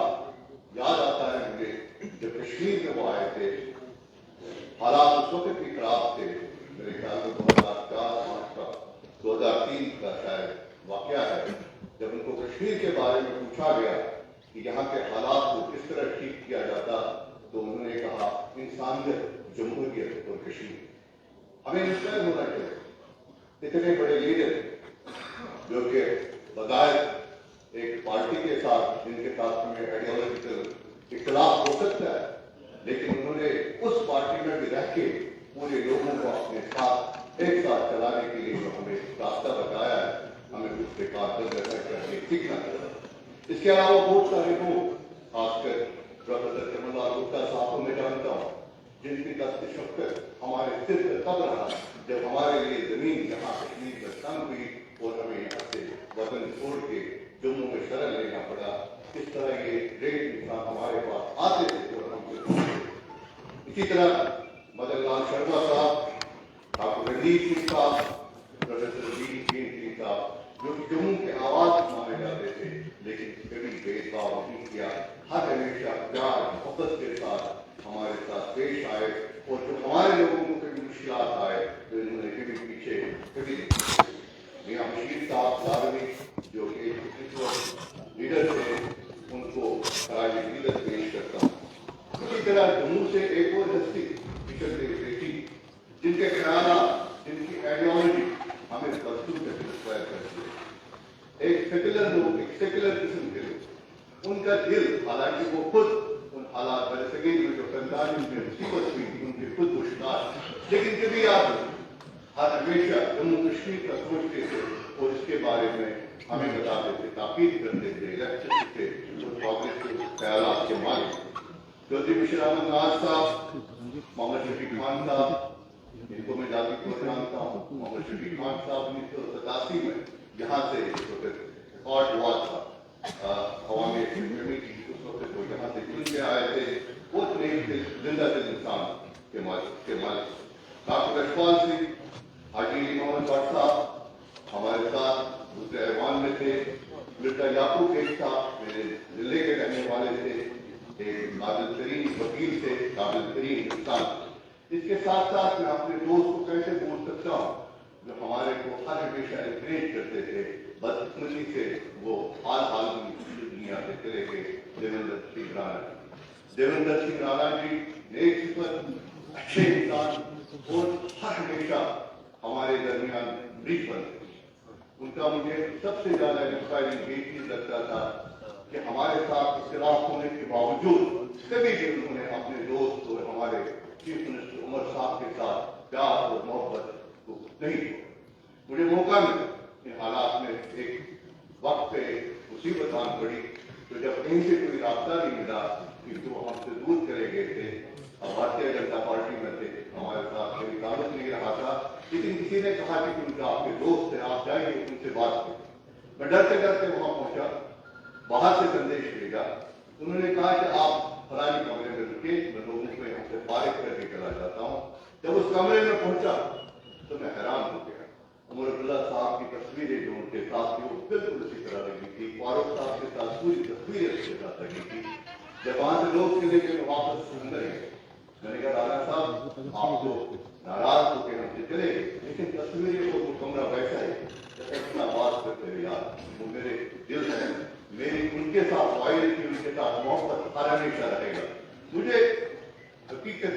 याद आता है मुझे, जब कश्मीर में वो आए थे, हालात उस वक्त भी खराब थे। मेरे ख्याल में 2004-5 का 2003 का शायद वाकया है, जब उनको कश्मीर के बारे में पूछा गया कि यहाँ के हालात को किस तरह ठीक किया जाता, तो उन्होंने कहा इंसानियत, जमहूरियत और कश्मीर। हमें इंस्पायर होना चाहिए। इतने बड़े लीडर जो कि बजाय एक पार्टी के साथ, जिनके साथ में आइडियोलॉजिकल इख्तिलाफ हो सकता है, लेकिन उन्होंने उस पार्टी में भी रह के पूरे लोगों को अपने साथ एक साथ चलाने के लिए जो हमें रास्ता बताया है, हमें उस पे करके सीखना चाहिए। इसके अलावा बहुत सारे लोग, खासकर प्रोफेसर कमललाल गुप्ता साहब को मैं जानता हूँ, जिनकी दस्तशक्त हमारे सिर पर तब रहा जब हमारे लिए जमीन यहाँ कश्मीर में तंग हुई और हमें यहाँ से वतन छोड़ के जम्मू में शरण लेना पड़ा। इस तरह ये ग्रेट इंसान हमारे पास आते थे और हम इसी तरह मदन लाल शर्मा साहब, डॉक्टर रणदीप सिंह साहब, प्रोफेसर वीर सिंह साहब, जो कि जम्मू के आवाज माने जाते थे, लेकिन कभी भेदभाव नहीं किया। हर हमेशा प्यार मोहब्बत के साथ हमारे साथ पेश आए और जो हमारे लोगों को कभी मुश्किलात आए तो इन्होंने कभी पीछे कभी नहीं। मियां बशीर साहब लादवी जो कि लीडर थे, उनको खराज अकीदत पेश करता हूँ। इसी तरह जम्मू से एक और हस्ती किशन देव बेटी, जिनके ख्याल, जिनकी आइडियोलॉजी हमें बदलू तक इंस्पायर करती है। एक सेकुलर लोग, एक सेकुलर किस्म के लोग, उनका दिल, हालांकि वो खुद उन हालात बन सके में जो 45 में मुसीबत हुई थी, उनके खुद को शिकार, लेकिन कभी आप हमेशा जम्मू कश्मीर का सोचते थे और इसके बारे में हमें बताते थे, ताकीद करते थे, लेक्चर थे कांग्रेस के ख्यालात के मालिक। चौधरी बशीर अहमद नवाज साहब, मोहम्मद शफीक खान साहब, इनको मैं जाति को जानता हूँ। मोहम्मद शफीक खान साहब 1987 में यहाँ से रिकॉर्ड हुआ था, अवामी कमेटी उस वक्त वो यहाँ से चुन के आए थे, वो जिंदा दिल इंसान के मालिक। डॉक्टर यशपाल सिंह, हाजी मोहम्मद भट्ट साहब हमारे साथ दूसरे ऐवान में थे। मिर्जा याकूब एक साहब मेरे जिले के रहने वाले थे, एक काबिल तरीन वकील थे, काबिल तरीन इंसान। इसके साथ साथ मैं अपने दोस्त को कैसे भूल सकता हूँ जो हमारे को हर हमेशा एनकरेज करते थे, बदकिस्मती से वो हाल में दुनिया से चले गए, देवेंद्र सिंह राणा। देवेंद्र सिंह राणा जी नेक सिफत, अच्छे इंसान और हर हमेशा हमारे दरमियान ब्रिज बनते। उनका मुझे सबसे ज्यादा इंस्पायरिंग ये चीज लगता था कि हमारे साथ इख्तिलाफ होने के बावजूद कभी भी उन्होंने अपने दोस्त और हमारे चीफ मिनिस्टर उमर साहब के साथ प्यार और मोहब्बत को नहीं किया। मुझे मौका मिला इन हालात में, एक वक्त पे मुसीबत आन पड़ी तो जब कहीं से कोई रास्ता नहीं मिला कि जो हमसे दूर चले गए थे, अब भारतीय जनता पार्टी में थे, हमारे साथ कोई ताल्लुक नहीं रहा था, लेकिन किसी ने कहा कि उनका आपके दोस्त है, आप जाइए उनसे बात करें। मैं डरते डरते वहां पहुंचा, बाहर से संदेश भेजा। उन्होंने कहा कि आप फलानी कमरे में रुके, मैं लोगों को यहाँ से फारिग करके चला जाता हूँ। जब उस कमरे में पहुंचा तो मैं हैरान हो गया। उमर अब्दुल्ला साहब की तस्वीरें जो उनके साथ थी वो बिल्कुल उसी तरह लगी थी, फारूक साहब के साथ पूरी तस्वीरें उसके साथ लगी थी। जब वहां से लोग चले गए वापस अंदर गए, मैंने कहा राणा साहब आप तो नाराज होकर हमसे चले गए, लेकिन तस्वीरें को वो कमरा वैसा है, इतना बात करते हुए यार वो मेरे दिल है, मेरी उनके साथ वायरल की, उनके साथ मोहब्बत हर हमेशा रहेगा। मुझे हकीकत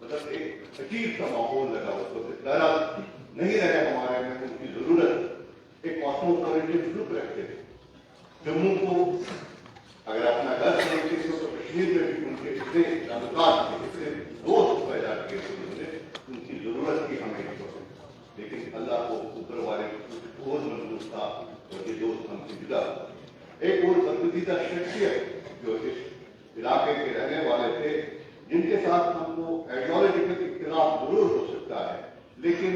मतलब एक अजीब सा माहौल लगा उसको, डरा नहीं रहे हमारे में उनकी जरूरत। एक कॉस्मोपॉलिटन ग्रुप रखते थे, जम्मू को अगर अपना घर समझते थे तो कश्मीर में भी उनके इतने ताल्लुकात थे, इतने दोस्त पैदा किए थे उन्होंने, उनकी जरूरत की हमें नहीं पड़ी। लेकिन अल्लाह को ऊपर वाले और मंजूर था और ये दोस्त हमसे जुदा। एक और बदगुजीदा शख्सियत जो इस इलाके के रहने वाले थे, जिनके साथ हमको आइडियोलॉजिकल इख्तिलाफ जरूर हो सकता है, लेकिन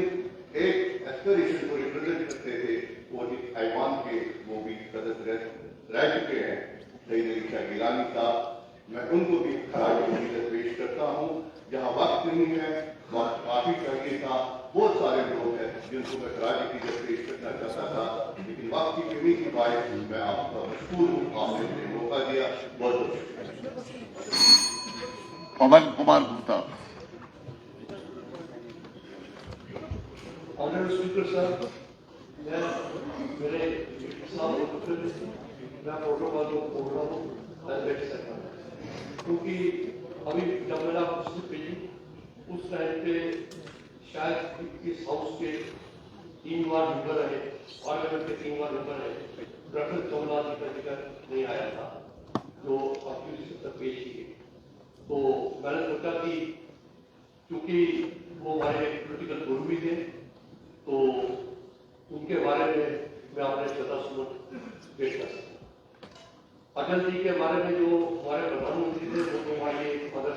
एक एस्पिरेशन को रिप्रेजेंट करते थे, वो इस ऐवान के वो भी सदस्य रह चुके हैं, सईद अली शाह गिलानी साहब। मैं उनको भी खराज अकीदत पेश करता हूँ। जहाँ वक्त नहीं है, वक्त काफी चाहिए था, बहुत सारे लोग हैं जिनको मैं खराज अकीदत पेश करना चाहता था, लेकिन वक्त की कमी की बात मैं आपका मशहूर हूँ, आपने मुझे मौका दिया, बहुत बहुत शुक्रिया। पवन कुमार गुप्ता। ऑनरेबल स्पीकर साहब, मैं मेरे साथ मैं प्रोटोकॉल को बोल रहा हूँ क्योंकि अभी जब मैंने आपको भेजी उस टाइम पे शायद इस हाउस के 3 बार मेंबर रहे, पार्लियामेंट के 3 बार मेंबर रहे, प्रखर चौला जी का जिक्र नहीं आया था जो आपकी तक पेश की। तो मैंने सोचा कि क्योंकि वो हमारे पोलिटिकल गुरु भी थे, तो उनके बारे में मैं अपने श्रद्धा सुमन पेश कर सकता। अटल जी के बारे में जो हमारे प्रधानमंत्री थे वो हमारे मदर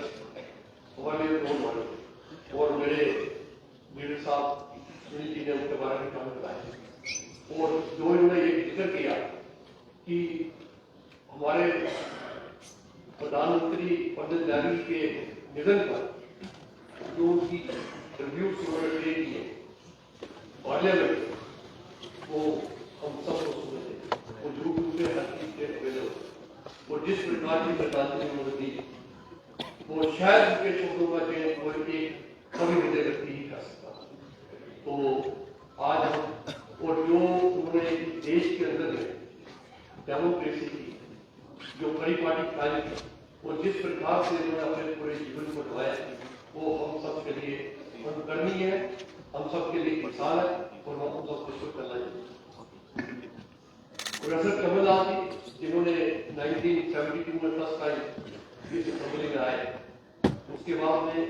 हमारे रोल मॉडल थे, और मेरे लीडर साहब सुनील जी ने उनके बारे में काम बताया। और जो इन्होंने ये जिक्र किया कि हमारे प्रधानमंत्री पंडित नेहरू के निधन पर जो उनकी रिव्यूज उन्होंने दे दिए पार्लियामेंट, वो हम सब को सुने थे, वो झूठ से हर चीज के वो जिस प्रकार की श्रद्धांजलि उन्होंने दी वो शायद उनके शब्दों का चयन कोई एक कवि हृदय व्यक्ति ही कर सकता। तो आज हम और जो उन्होंने देश के अंदर में डेमोक्रेसी की जो परिपाटी कार्य की और जिस प्रकार से उन्होंने अपने पूरे जीवन को ढाया वो हम सब के लिए अनुकरणीय है, हम सब के लिए मिसाल है और हम सब कुछ करना चाहिए। प्रोफेसर कमलनाथ जी जिन्होंने 1972 में फर्स्ट टाइम इस असेंबली में आए, उसके बाद में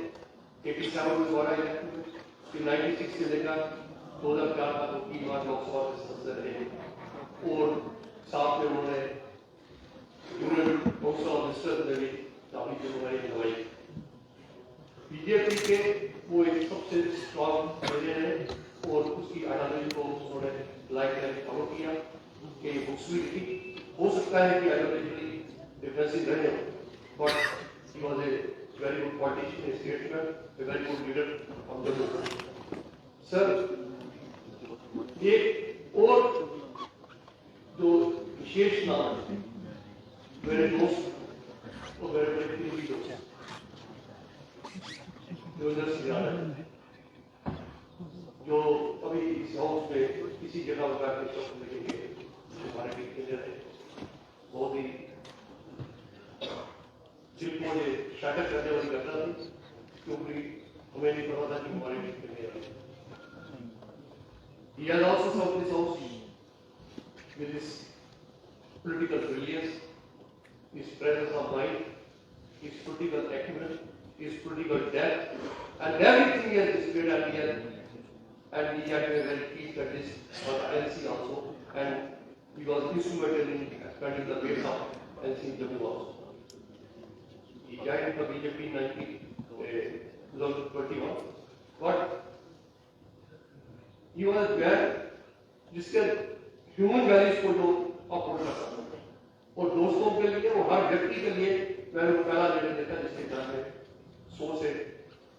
87 में द्वारा फिर 96 से लेकर 2004 तक 3 बार लोकसभा के सदस्य रहे और साथ में उन्होंने यूनियन काउंसिल ऑफ मिनिस्टर्स में भी काफी जिम्मेदारी निभाई। बीजेपी के वो एक सबसे स्ट्रॉन्ग लीडर है और उसकी आइडियोलॉजी को उन्होंने लाइफ टाइम फॉलो किया कि बुक्स भी लिखी। हो सकता है कि आइडियोलॉजिकली डिफरेंसेस रहे but he was a very good politician, a statesman, a very good leader of the movement. Sir एक और जो विशेष नाम है मेरे दोस्त और मेरे बड़े करीबी दोस्त देवेंद्र सिंह यादव जो अभी इस हाउस में किसी जगह पर के शब्द मिलेंगे हमारे बीच में रहे, बहुत ही दिल को ये शाटक करने वाली घटना थी क्योंकि हमें नहीं पता था कि हमारे बीच में रहे। He has also served this house with his political brilliance, his presence of mind, his political acumen, his political depth, and everything he has displayed at the end. And he had a very keen at this NC also, and he was instrumental in expanding the base of NC in Jammu also. He joined the BJP in 2021, but he was man जिसके human values को जो upload कर सकता है और दोस्तों के लिए और हर व्यक्ति के लिए मैंने पहला निर्णय देखा जिसके घर में 100 से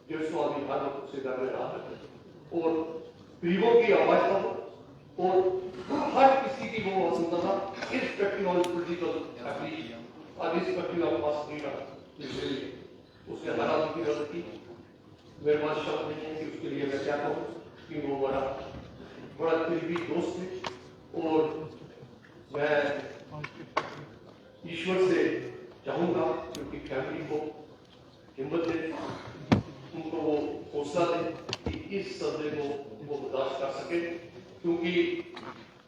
150 आदमी हर वक्त उसके घर में रहा करते और गरीबों की आवाज था और हर किसी की वो सुनता था इर्रिस्पेक्टिव ऑफ पॉलिटिकल एफिलिएशन और इर्रिस्पेक्टिव ऑफ पास्ट लीडर उसने हर आदमी की मदद की। मेरे पास शब्द नहीं है कि उसके लिए मैं क्या कहूँ कि वो बड़ा करीबी दोस्त थे और मैं ईश्वर से चाहूंगा कि उनकी फैमिली को हिम्मत दे, उनको वो हौसला दे कि इस सदमे को वो बर्दाश्त कर सके क्योंकि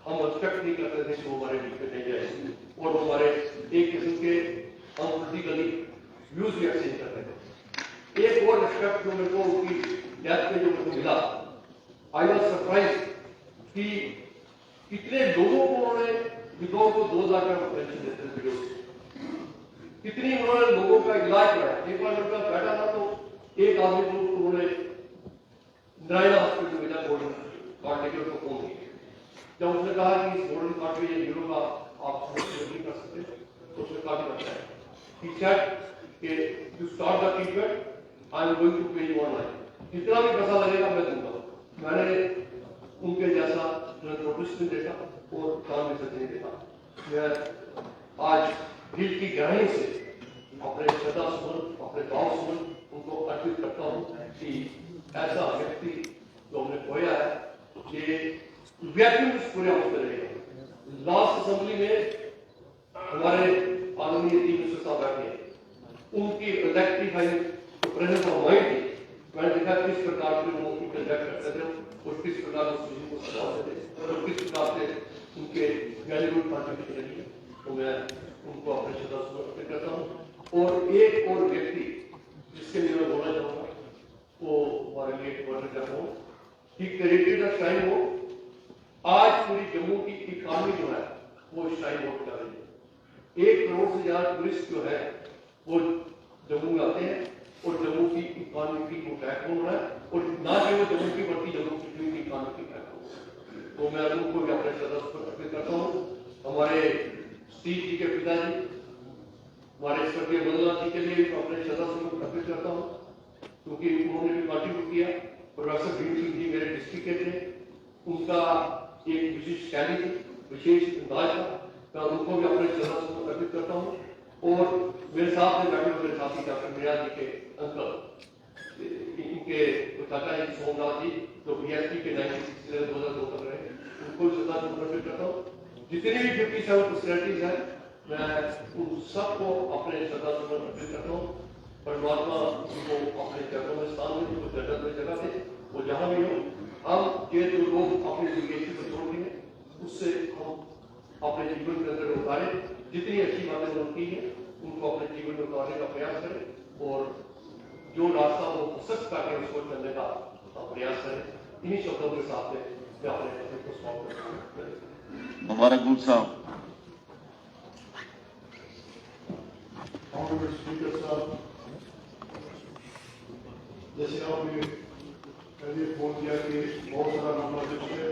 हम एक्सपेक्ट नहीं करते थे कि वो हमारे बीच में नहीं जाए और हमारे एक किस्म के हम पॉलिटिकली व्यूज भी एक्सचेंज करते थे। एक और रिस्पेक्ट जो मेरे को उनकी डेथ में जो मेरे को मिला, आई वॉज सरप्राइज कि कितने लोगों को उन्होंने विधवाओं को 2000 का पेंशन देते थे, कितनी उन्होंने लोगों का इलाज कराया। एक बार लड़का बैठा था तो एक आदमी को उन्होंने नारायणा हॉस्पिटल भेजा गोल्डन कार्ड लेके उसको फोन किया। जब उसने कहा कि इस गोल्डन कार्ड में ये यूरो का आप नहीं कर सकते तो उसने कहा कि अच्छा है। He said कि you start the treatment, I am going to pay you online. जितना भी पैसा लगेगा मैं दूंगा। मैंने उनके जैसा नोटिस नहीं देखा और काम भी नहीं देखा। मैं आज दिल की गहराई से अपने श्रद्धा सुमन, अपने गांव सुमन उनको अर्पित करता हूँ कि ऐसा व्यक्ति जो हमने खोया है ये व्यक्ति पूरे होते रहेगा। लास्ट असेंबली में हमारे आदरणीय टीम मिनिस्टर साहब बैठे हैं, उनकी इलेक्ट्रीफाइंग प्रेजेंस ऑफ माइंड थी। मैंने देखा किस प्रकार से वो इंटरजेक्ट करते थे और किस प्रकार उस चीज को समझाते थे और किस प्रकार से उनके वैल्यूड कॉन्ट्रीब्यूशन रही है। तो मैं उनको अपने श्रद्धा समर्पित करता हूँ। और एक और व्यक्ति जिसके लिए मैं बोलना चाहूंगा वो हमारे लिए वर्णन करता हूँ कि क्रेडिट का टाइम हो, आज पूरी जम्मू की इकॉनमी जो है वो शाइन आउट कर रही है। 1 करोड़ से ज्यादा टूरिस्ट जो है वो जम्मू में आते हैं और जम्मू की इकॉनमी की बैकबोन है और ना केवल जम्मू की बल्कि जम्मू की इकॉनमी की बैकबोन। तो मैं उनको भी अपने श्रद्धा समर्पित करता हूँ। हमारे स्टीव जी के पिताजी हमारे स्वर्गीय बल्लभ जी के लिए भी अपने श्रद्धा समर्पित करता हूँ क्योंकि उन्होंने भी कंट्रीब्यूट किया। प्रोफेसर भीम सिंह जी मेरे डिस्ट्रिक्ट के थे, उनका एक विशेष शैली थी, विशेष अंदाज था, मैं उनको भी अपने श्रद्धा समर्पित करता हूँ। और मेरे साथ में बैठे मेरे साथी डॉक्टर मीरा जी के अंकल, इनके चाचा जी सोमनाथ जी जो BSP के 1962 कर रहे हैं, उनको श्रद्धांजलि अर्पित करता हूँ। जितनी भी 57 पर्सनैलिटीज हैं, मैं उन सबको अपने श्रद्धांजलि अर्पित करता हूँ। परमात्मा उनको अपने चरणों में स्थान में, उनको जन्नत में जगह दे, वो जहाँ भी हो। हम ये जो लोग अपनी जिंदगी को छोड़ रहे हैं, उससे हम अपने जीवन के अंदर उतारे। जितनी अच्छी बातें उनकी है, उनको अपने जीवन में उतारने का प्रयास करें और जो रास्ता वो पसंद करके उसको चलने का प्रयास करें। इन्हीं शब्दों के साथ में मैं अपने टॉपिक को समाप्त करता हूं। मुबारक गुल साहब। ऑनरेबल स्पीकर साहब, जैसे आपने पहले फोन किया कि बहुत सारा नंबर है,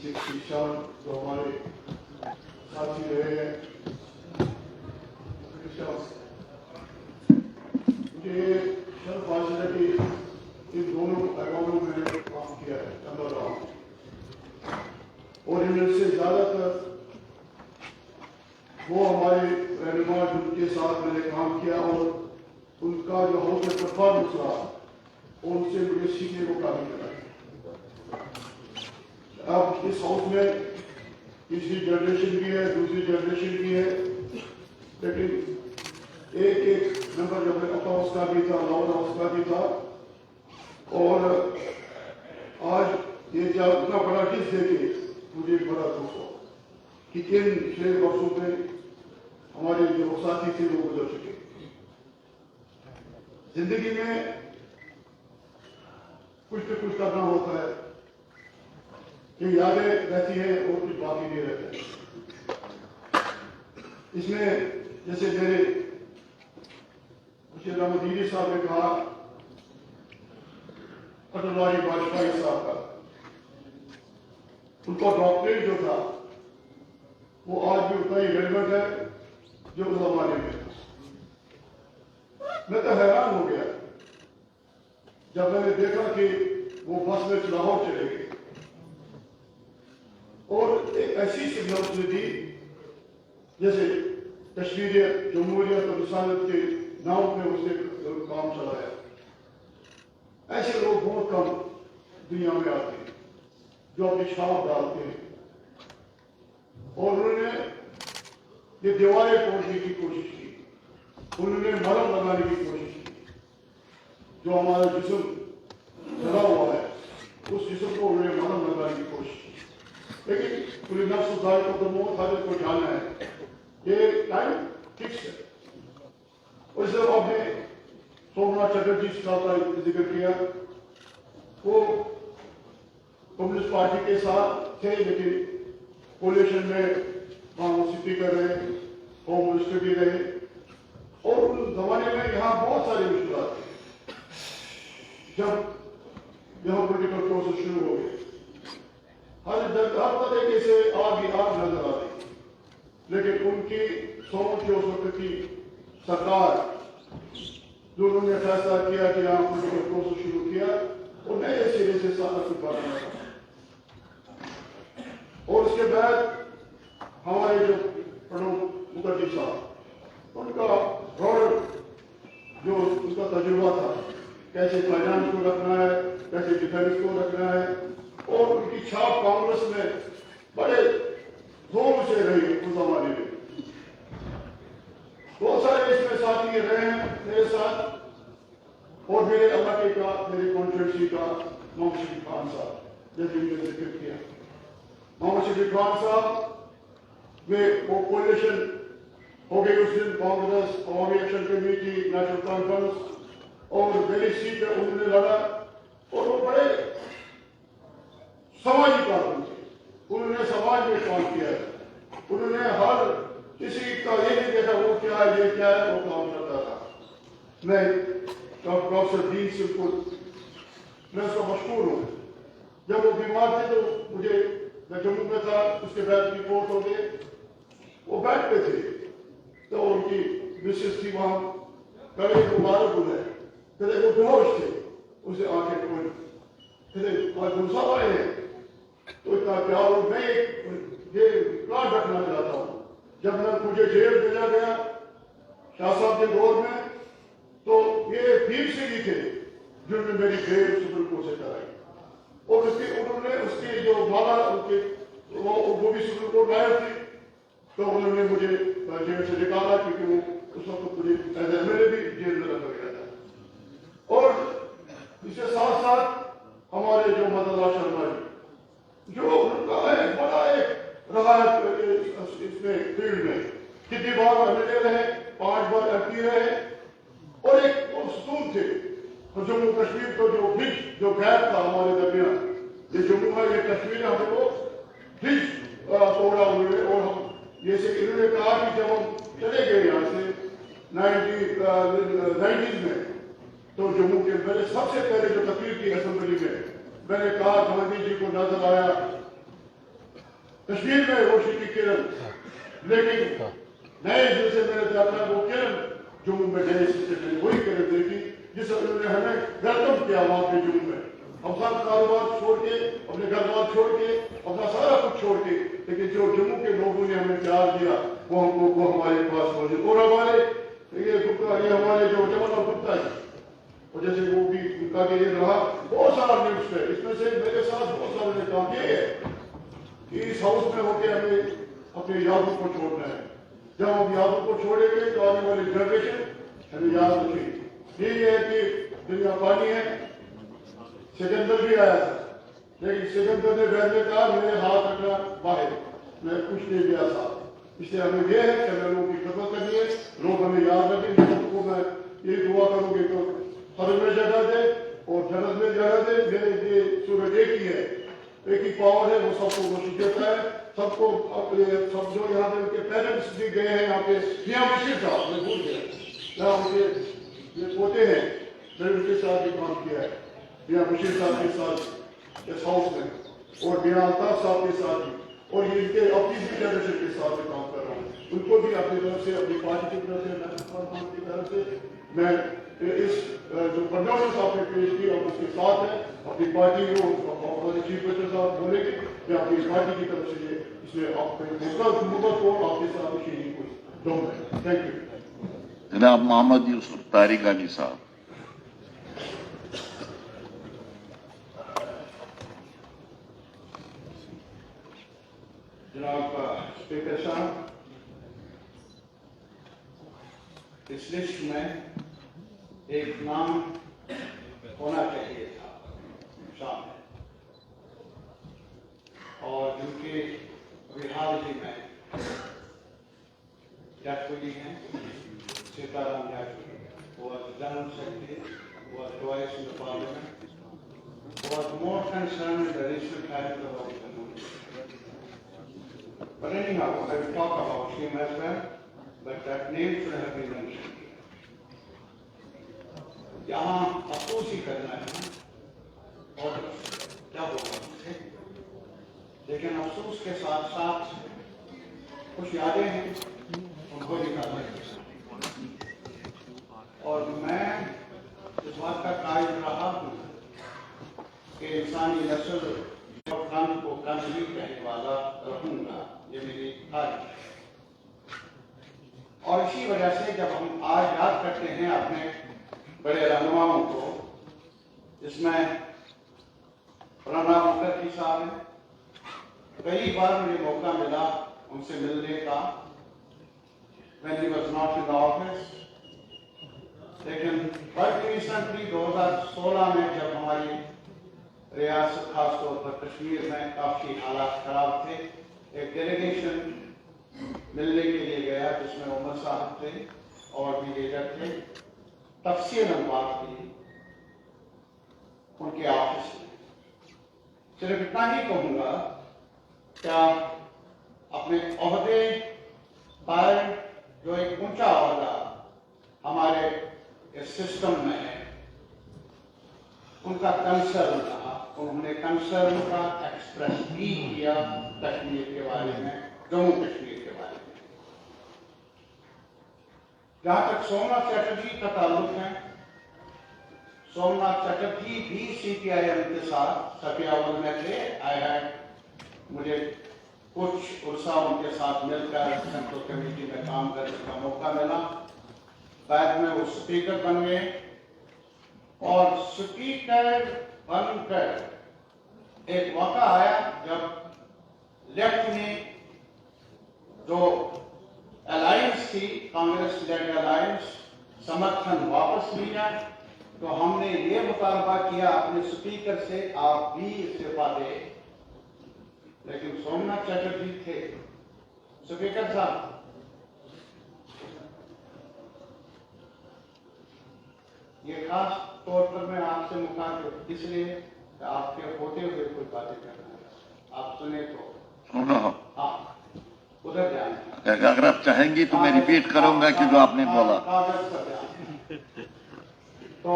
शिक्षा जो हमारे साथी रहे हैं, मुझे शर्फ हासिल है कि इन दोनों पैगामों में काम किया है चंदा राम, और इनमें से ज्यादातर वो हमारे रहनुमा जिनके साथ मैंने काम किया और उनका जो हाउस में परफॉर्मेंस रहा, उनसे मुझे सीखने को काफी मिला। अब इस हाउस में तीसरी जनरेशन भी है, दूसरी जनरेशन भी है, लेकिन एक नंबर जब अपर हाउस का भी था, लोअर हाउस का भी था, और आज ये जब इतना बड़ा डिश देखे मुझे बड़ा दुख हो कि इन 6 वर्षों में हमारे जो साथी थे वो गुजर चुके। जिंदगी में कुछ न कुछ करना होता है कि यादें रहती हैं और कुछ बाकी नहीं रहते। इसमें जैसे मेरे मुझे रामदीनी साहब ने कहा, अटल बिहारी वाजपेयी साहब का उनका डॉक्टरेट जो था वो आज भी उतना ही रेलेवेंट है जो उस जमाने में था। मैं तो हैरान हो गया जब मैंने देखा कि वो बस में लाहौर चले गए और एक ऐसी सिग्नल उसने दी जैसे कश्मीर जमहूरियत और रिसालत के नाम पे उसने काम चलाया। ऐसे लोग बहुत कम दुनिया में आते हैं जो अपनी छाप डालते हैं, और उन्होंने ये दीवारें तोड़ने की कोशिश की, उन्होंने मरहम लगाने की कोशिश की। जो हमारा जिस्म जला हुआ है उस जिस्म को उन्होंने मरहम लगाने की कोशिश की, लेकिन पूरी नफ्स को मौत हालत को जाना है, ये टाइम फिक्स है। और जब आपने सोमनाथ चटर्जी साहब का जिक्र किया, वो कम्युनिस्ट पार्टी के साथ थे, लेकिन कोलिशन में वहां स्पीकर रहे, होम मिनिस्टर भी रहे, और उस जमाने में यहाँ बहुत सारी मुश्किलात थी। जब यहाँ पोलिटिकल प्रोसेस शुरू हो गए, हर तरीके से आग नजर आती, लेकिन उनकी सोच जो उस वक्त की सरकार जो उन्होंने फैसला किया कि यहाँ पोलिटिकल प्रोसेस शुरू किया और नए सिरे से सारा कुछ बनाना, और उसके बाद हमारे जो प्रणब मुखर्जी साहब, उनका ब्रॉडर जो उनका तजुर्बा था, कैसे फाइनेंस को रखना है, कैसे डिफेंस को रखना है, और उनकी छाप कांग्रेस में बड़े जोर से रही उस जमाने में। बहुत सारे इसमें साथी रहे हैं मेरे साथ, और मेरे इलाके का, मेरे कॉन्स्टिट्यूंसी का मोहम्मद शफी खान साहब, जैसे मैंने जिक्र किया, मोहम्मद शफी खान साहब वे वो कोलिशन हो गई उस दिन, कांग्रेस, अवामी एक्शन कमेटी, नेशनल कॉन्फ्रेंस, और दिल्ली सीट पे उन्होंने लड़ा, और वो बड़े समाजी कारकुन थे, उन्होंने समाज में काम किया है, उन्होंने हर किसी का ये नहीं देखा वो क्या है, ये क्या है, वो काम करता था। मैं प्रोफेसर दीन सिंह को मैं उसका मशहूर हूँ। जब वो बीमार थे तो मुझे, मैं जम्मू में था, उसके बाद रिपोर्ट हो गए, वो बेड पे थे, तो उनकी मिसेस थी वहां, कड़े मुबारक हुए, कहते वो बेहोश थे, उसे आंखें खोल, कहते गुस्सा आए हैं, तो इतना प्यार, और मैं ये प्लान रखना चाहता हूँ। जब मैं मुझे जेल भेजा गया शाह साहब के दौर में, तो ये पीर सिंह थे जिन्होंने मेरी जेल सुप्रीम कोर्ट से कराई, और उन्होंने उसकी जो माला वो भी सुप्रीम कोर्ट लाए थे, तो उन्होंने मुझे जेल से निकाला, क्योंकि वो उस वक्त मुझे एमएलए भी जेल में रखा गया था। और इसके साथ साथ हमारे जो मदन शर्मा जी, जो उनका एक बड़ा एक रहा इसमें फील्ड में, कितनी बार एमएलए रहे, 5 बार एमपी रहे, और एक वो स्तूप थे। तो जम्मू कश्मीर को जो ब्रिज जो गैप था हमारे दरमियान, ये जम्मू है ये कश्मीर है, हमको ब्रिज तोड़ा उन्होंने। और हम जैसे इन्होंने कहा कि जब हम चले गए यहाँ से 90s में, तो जम्मू के मैंने सबसे पहले जो तकरीर की असेंबली में मैंने कहा गांधी जी को नजर आया कश्मीर में रोशनी की किरण, लेकिन नए जैसे मैंने देखा वो किरण जम्मू में नए से वही किरण देखी जिस उन्होंने हमें वेलकम किया वहां पे जम्मू में। हम सब कारोबार छोड़ के, अपने घर बार छोड़ के, अपना सारा कुछ छोड़ के, लेकिन जो जम्मू के लोगों ने हमें प्यार दिया वो हमको वो हमारे पास मौजूद। और हमारे ये गुप्ता, ये हमारे जो जमन और गुप्ता है, और जैसे वो भी उनका भी ये रहा, बहुत सारा न्यूज है। इसमें से मेरे साथ बहुत सारे ने काम किए है कि इस हाउस में होकर हमें अपने यादों को छोड़ना है। जब हम यादों को छोड़ेंगे तो आने वाली जनरेशन हमें याद रखेगी। यही है कि दुनिया पानी है, सिकंदर भी आया था, लेकिन सिकंदर ने वैसे कहा मेरे हाथ रखना बाहर, मैं कुछ नहीं गया था। इसलिए हमें यह है कि हमें लोगों की खबर करनी है, लोग हमें याद रखेंगे। सबको मैं ये दुआ करूंगी तो हर में जगह दे और जन्नत में जगह दे। मेरे ये सूरज एक ही है, एक ही पावर है, वो सबको रोशनी देता है। सबको सब जो यहाँ पे उनके पेरेंट्स भी गए हैं यहाँ पे, यहाँ मुश्किल था, मैं भूल गया, यहाँ उनके ये पोते हैं, मैंने उनके साथ भी काम किया है, यहाँ मुश्किल साहब के साथ इस हाउस में, और यहाँ अल्ताफ साहब के साथ भी, और ये इनके अपनी भी जनरेशन के साथ भी काम कर रहा हूँ। उनको भी अपनी तरफ से, अपनी पार्टी की तरफ से, की तरफ से मैं इस जो परफॉर्मेंस आपने पेश की और उसके साथ है अपनी पार्टी को चीफ मिनिस्टर साहब बोलेंगे, मैं अपनी पार्टी की तरफ से इसमें आपके मुद्दत को आपके साथ शेयरिंग को दूंगा। Thank you. जनाब मोहम्मद यूसुफ तारिगानी साहब। जनाब स्पीकर साहब, इस लिस्ट में एक नाम होना चाहिए था शामिल, और जिनके अभी हाल ही में डेथ हुई है, Sitaram जाटवी, was General Secretary, was twice in the Parliament, was more concerned with the regional character of the country. But anyhow, I will talk about him as well, but that name should have been mentioned. यहाँ अफसोस ही करना है और क्या होगा मुझे, लेकिन अफसोस के साथ साथ कुछ यादें हैं उनको निकालना है। और मैं इस बात का कायल रहा हूँ कि इंसानी नस्ल और कान को कानूनी कहने वाला रहूंगा, ये मेरी ख्वाहिश। और इसी वजह से जब हम आज याद करते हैं अपने बड़े रहनुमाओं को, जिसमें प्रणब मुखर्जी साहब हैं, कई बार मुझे मौका मिला उनसे मिलने का when he was not in the office, लेकिन बड़ी रिसेंटली 2016 में जब हमारी रियासत खासतौर पर कश्मीर में काफी हालात खराब थे, एक डेलीगेशन मिलने के लिए गया जिसमें उमर साहब थे और भी लीडर थे। तफसीलन बात की उनके ऑफिस में। सिर्फ इतना ही कहूंगा, क्या अपने ओहदे पर जो एक ऊंचा ओहदा हमारे इस सिस्टम में है, उनका कंसर्न रहा, उन्होंने कंसर्न का एक्सप्रेस भी किया कश्मीर के बारे में, जम्मू कश्मीर के बारे में। जहां तक सोमनाथ चटर्जी का ताल्लुक है, सोमनाथ चटर्जी भी सीपीआईएम के साथ सत्यावल में थे। मुझे कुछ उर्सा उनके साथ मिलकर सेंट्रल कमेटी में काम करने का मौका मिला। बाद में वो स्पीकर बन गए और स्पीकर बनकर एक मौका आया जब लेफ्ट ने जो अलायंस थी, कांग्रेस लेड अलायंस, समर्थन वापस लिया, तो हमने ये मुतालबा किया अपने स्पीकर से आप भी इस्तीफा दें। लेकिन सोमनाथ चटर्जी थे, स्पीकर साहब ये खास तौर पर मैं आपसे मुखातिब इसलिए कि आपके होते हुए कोई बातें करना है, आप सुने तो सुनो। हाँ उधर जाए। अगर आप चाहेंगी तो मैं रिपीट करूंगा कि जो आपने बोला। कागज पर जाए। तो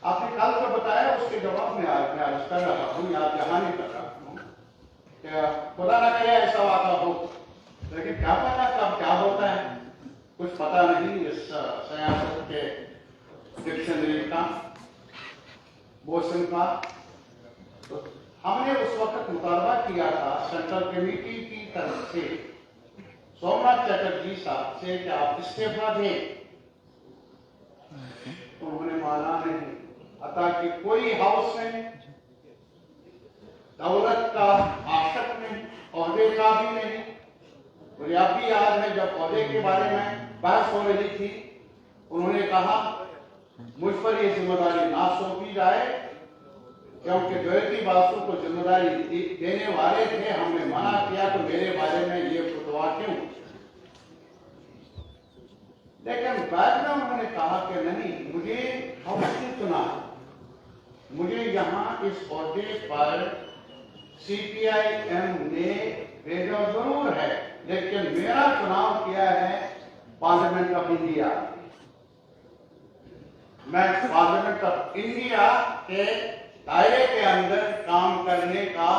आपने कल को बताया, उसके जवाब में आज मैं अर्ज कर रहा हूँ, याद यहाँ नहीं कर रहा हूँ क्या खुदा ना करे ऐसा वादा हो, लेकिन क्या पता कब क्या होता है, कुछ पता नहीं इस सियासत के डिक्शनरी का, बोसन का। तो हमने उस वक्त मुतालबा किया था सेंट्रल कमेटी की तरफ से सोमनाथ चटर्जी साहब से कि आप इस्तीफा दें, तो उन्होंने माना नहीं। अतः कि कोई हाउस में दौलत का आशक नहीं, ओहदे का भी नहीं। मुझे अब भी याद है जब ओहदे के बारे में बहस हो रही थी, उन्होंने कहा मुझ पर ये जिम्मेदारी ना सौंपी जाए, क्योंकि ज्योति बासु को जिम्मेदारी देने वाले थे, हमने मना किया, तो मेरे बारे में ये फतवा क्यों। लेकिन बाद में उन्होंने कहा कि नहीं, मुझे हाउस ने चुना, मुझे यहाँ इस ओहदे पर CPIM ने भेजा जरूर है, लेकिन मेरा चुनाव किया है पार्लियामेंट ऑफ इंडिया। मैं पार्लियामेंट ऑफ इंडिया के दायरे के अंदर काम करने का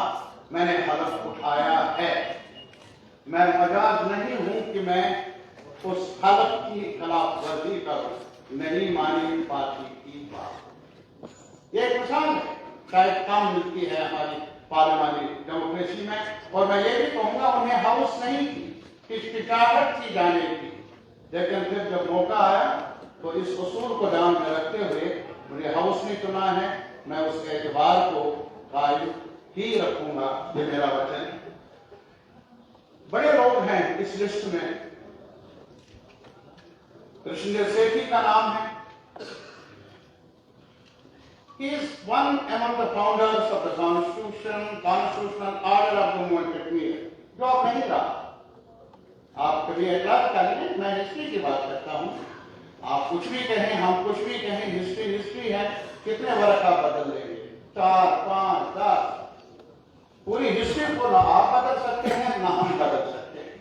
मैंने हलफ उठाया है। मैं मजाज नहीं हूं कि मैं उस हलफ की खिलाफ वर्जी करूं, नहीं मानी पार्टी की बात। ये एक मिसाल है, शायद काम मिलती है हमारी पार्लियामानी डेमोक्रेसी में। और मैं ये भी कहूंगा उन्हें हाउस नहीं थी, हिचकिचाहट थी जाने की, लेकिन फिर जब मौका आया तो इस उसूल को ध्यान में रखते हुए मुझे हाउस ने चुना है, मैं उस एतबार को कायम ही रखूंगा, ये मेरा वचन। बड़े लोग हैं इस लिस्ट में, कृष्णदेव सेठी का नाम है। He is one among the founders of the constitutional order of the movement Kashmir, जो अब नहीं रहा। आप कभी एतराज करेंगे, मैं हिस्ट्री की बात करता हूँ। आप कुछ भी कहें, हम कुछ भी कहें, हिस्ट्री है। कितने वर्ष आप बदल देंगे? 4, 5, 10। पूरी हिस्ट्री को ना आप बदल सकते हैं, ना हम बदल सकते हैं।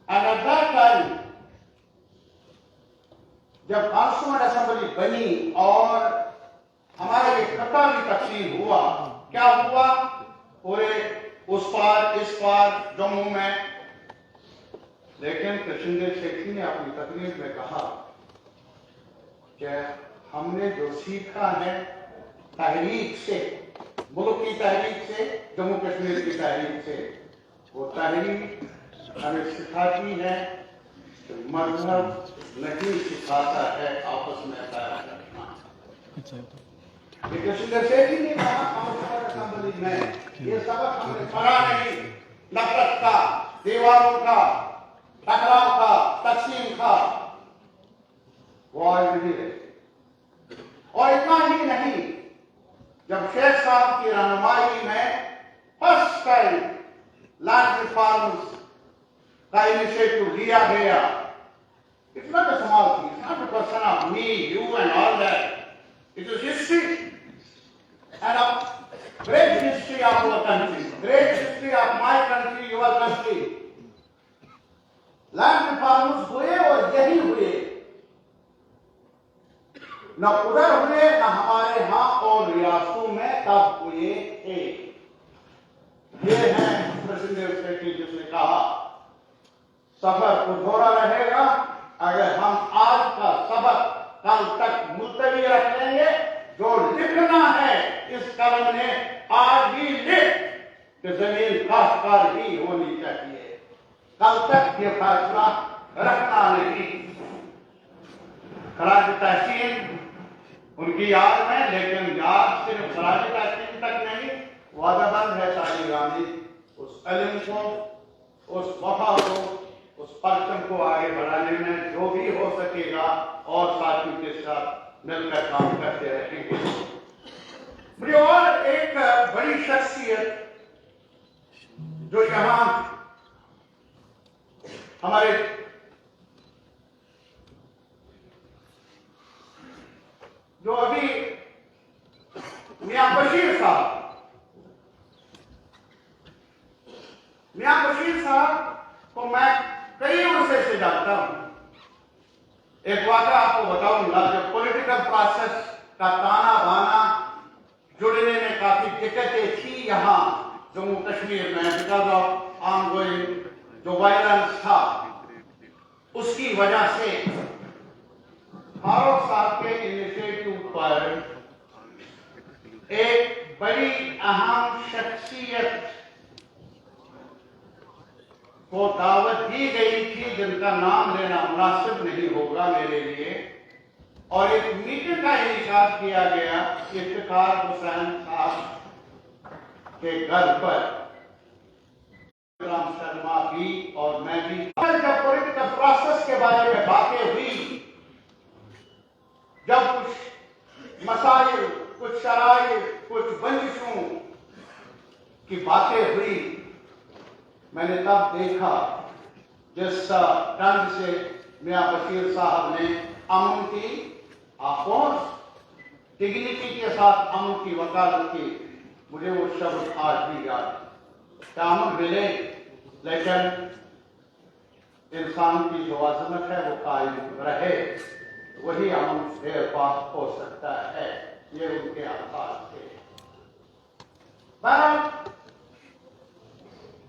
एंड एट दैट टाइम जब कॉन्स्टिट्यूएंट असेंबली बनी और हमारे लिए खता भी तकसीम हुआ, क्या हुआ? पूरे उस पार इस पार जम्मू में। लेकिन कृष्णदेव सेठी ने अपनी तकरीर में कहा कि हमने जो सीखा है तहरीक से, मुल्क की तहरीक से, जम्मू कश्मीर की तहरीक से, वो तहरीक हमें सिखाती है कि मजहब नहीं सिखाता है आपस में प्यार रखना। कृष्णदेव सेठी ने कहा कॉन्स्टिट्यूएंट असेंबली में, ये सबक हमने पढ़ा नहीं, नफरत का, दीवारों का, टकराव का, तकसीम का, वो आज नहीं रहे। और इतना ही नहीं, जब शेख साहब की रहनुमाई में फर्स्ट टाइम लैंड रिफॉर्म्स का इनिशिएटिव लिया गया, इतना तो सवाल थी, it's not a question of me, you and all that, it is history and a great history of our country, great history of my country, your country. Land reforms हुए और यही हुए, न उधर हुए न हमारे यहां और रियासतों में तब हुए थे। ये है कृष्णदेव सेठी जिसने कहा सफर अधूरा रहेगा अगर हम आज का सबक कल तक मुलतवी रख लेंगे। जो लिखना है इस कलम ने आज ही लिख कि जमीन काश्तकार ही होनी चाहिए, कल तक ये फैसला रखना नहीं। खराज तहसीन उनकी याद में, लेकिन याद सिर्फ खराज तहसीन तक नहीं, वादाबंद है ताजी गांधी उस इल्म को, उस वफा को, उस परचम को आगे बढ़ाने में जो भी हो सकेगा और साथियों के साथ मिलकर काम करते रहेंगे। मुझे और एक बड़ी शख्सियत जो यहाँ हमारे जो अभी मियां बशीर साहब को मैं कई अरसे से जानता हूं। एक वाक़या आपको बताऊंगा, जब पॉलिटिकल प्रोसेस का ताना बाना जुड़ने में काफी दिक्कतें थी यहाँ जम्मू कश्मीर में, बिकॉज ऑफ ऑनगोइंग जो वायलेंस था, उसकी वजह से फारूक साहब के इनिशिएटिव पर एक बड़ी अहम शख्सियत को दावत दी गई थी, जिनका नाम लेना मुनासिब नहीं होगा मेरे लिए, और एक मीटिंग का इनिकाद किया गया इफ्तिखार हुसैन साहब के घर पर। राम शर्मा भी और मैं भी, जब पॉलिटिकल प्रोसेस के बारे में बातें हुई, जब कुछ मसाइल, कुछ शराइ, कुछ बंदिशों की बातें हुई, मैंने तब देखा जिस ढंग से मियां बशीर साहब ने अमन की डिग्निटी के साथ अमन की वकालत की। मुझे वो शब्द आज भी याद है। अमन मिले, लेकिन इंसान की जो अजमत है वो कायम रहे, वही अमन देर बाद हो सकता है। ये उनके अल्फाज थे। बहरहाल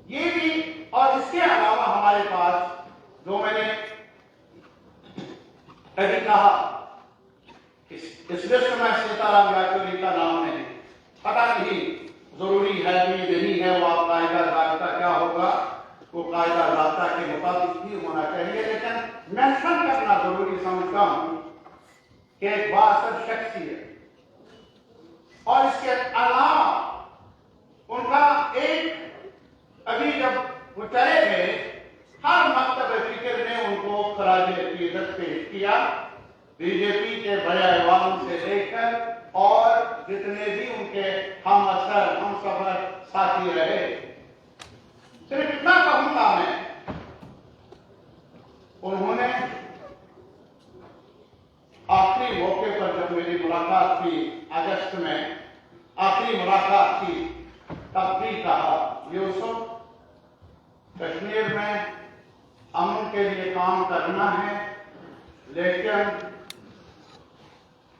ये भी, और इसके अलावा हमारे पास जो मैंने अभी कहा, इस लिस्ट में सीताराम याचुरी का नाम नहीं, पता नहीं जरूरी है कि नहीं है, वो आप कायदा ज़ाब्ता क्या होगा, वो कायदा ज़ाब्ता के मुताबिक ही होना चाहिए, लेकिन मेंशन करना जरूरी समझता हूं कि एक बासर शख्सियत, और इसके अलावा उनका एक, अभी जब वो चले गए, हर मकतब फिक्र ने उनको खराज अकीदत पेश किया, बीजेपी के बड़े अहवाम से लेकर और जितने भी उनके हम असर, हम सफर साथी रहे। सिर्फ इतना कहूंगा मैं, उन्होंने आखिरी मौके पर जब मेरी मुलाकात थी अगस्त में, आखिरी मुलाकात थी, तब भी कहा, यूसुफ, कश्मीर में अमन के लिए काम करना है, लेकिन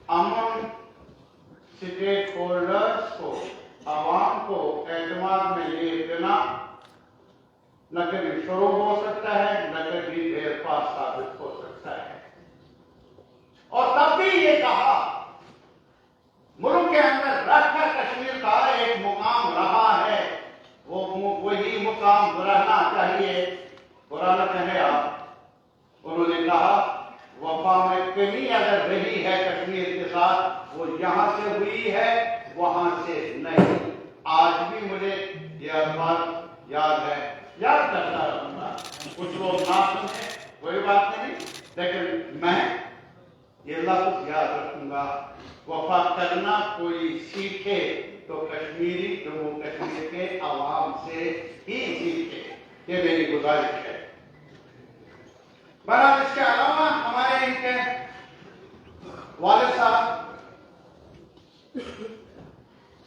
अमन स्टेक होल्डर्स को, आवाम को एतमाद में ये देना न कभी शुरू हो सकता है, न कभी देर पास साबित हो सकता है। और तब भी ये कहा, मुल्क के अंदर रखकर कश्मीर का एक मुकाम रहा है, वो वही मुकाम रहना चाहिए, बुरा न कहे आप। उन्होंने कहा, वफा में कमी अगर रही है कश्मीर के साथ, वो यहां से हुई है, वहां से नहीं। आज भी मुझे यह बात याद है, याद करता रहूंगा। कुछ लोग ना सुने, कोई बात नहीं, लेकिन मैं ये लफ्ज याद रखूंगा, वफा करना कोई सीखे तो कश्मीरी, जम्मू कश्मीर के आवाम से ही सीखे, ये मेरी गुजारिश है। बहरहाल इसके अलावा हमारे इनके वालिद साहब,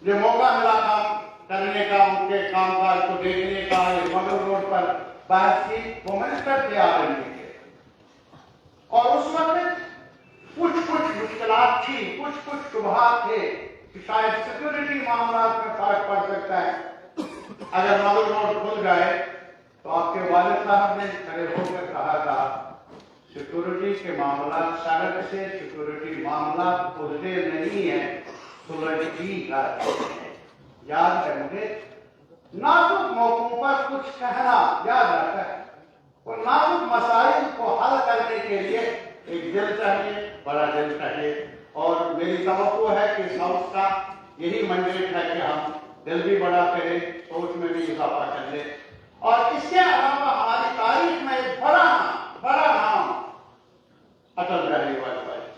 जो मौका मिला काम करने का, उनके कामकाज को देखने का, मगर रोड पर बात की, वो मिनिस्टर थे आर्मी के, और उस वक्त कुछ मुश्किलात थी, कुछ शुबहात थे कि शायद सिक्योरिटी मामला में फर्क पड़ सकता है। अगर मगर रोड खुल जाए तो आपके वालिद साहब ने खड़े होकर कहा था, सिक्योरिटी के मामला सड़क से, सिक्योरिटी मामला खुलते नहीं है, सुलझती है। याद है मुझे, नाजुक मौकों पर कुछ कहना याद रहता है। और नाजुक मसाइल को हल करने के लिए एक दिल चाहिए, बड़ा दिल कहे, और मेरी तवक्को है कि इस हाउस का यही मैंडेट है कि हम दिल भी बड़ा करें, सोच में भी इजाफा कर ले। और इसके अलावा हमारी तारीख में एक बड़ा नाम अटल बिहारी वाजपेयी।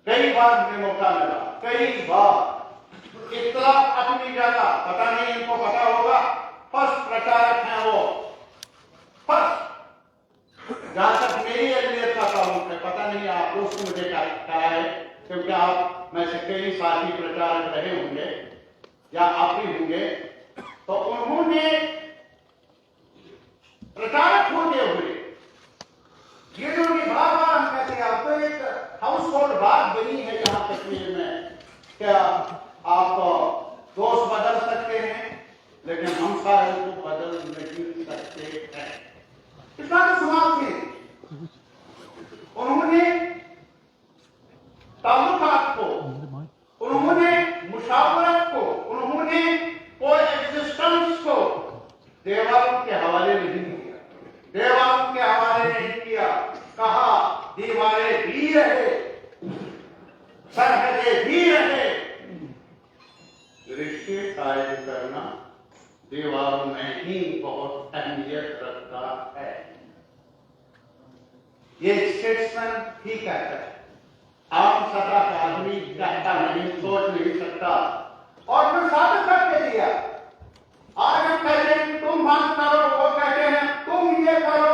कई बार मुझे मौका मिला, कई बार इतना अपनी जगह, पता नहीं इनको पता होगा, फर्स्ट प्रचारक हैं वो, फर्स्ट। जहां तक मेरी अहलियत का ताल्लुक है, पता नहीं आप दोस्त मुझे कहा है, क्योंकि आप में से कई साथी प्रचारक रहे होंगे या आप भी होंगे, तो उन्होंने प्रचारक होते हुए ये जो बार हम कहते हैं, अब तो एक हाउस होल्ड बात बनी है यहाँ कश्मीर में, क्या आप दोस्त बदल सकते हैं लेकिन हम सारे को बदल नहीं सकते हैं। इतना सवाल थे, उन्होंने ताल्लुकात को, उन्होंने मुशावरत को, उन्होंने कोएग्जिस्टेंस को दीवारों के हवाले नहीं किया, दीवारों के हवाले नहीं किया। कहा दीवारें भी रहे, सरहदें भी रहे, रिश्ते कायम करना दीवारों में ही बहुत अहमियत रखता है। ये स्टेट्समैन ही कहता है, आम सतह का आदमी कहता नहीं, सोच नहीं सकता। और फिर साबित करके दिया, आज हम कहते हैं तुम बंद करो, वो कहते हैं तुम ये करो,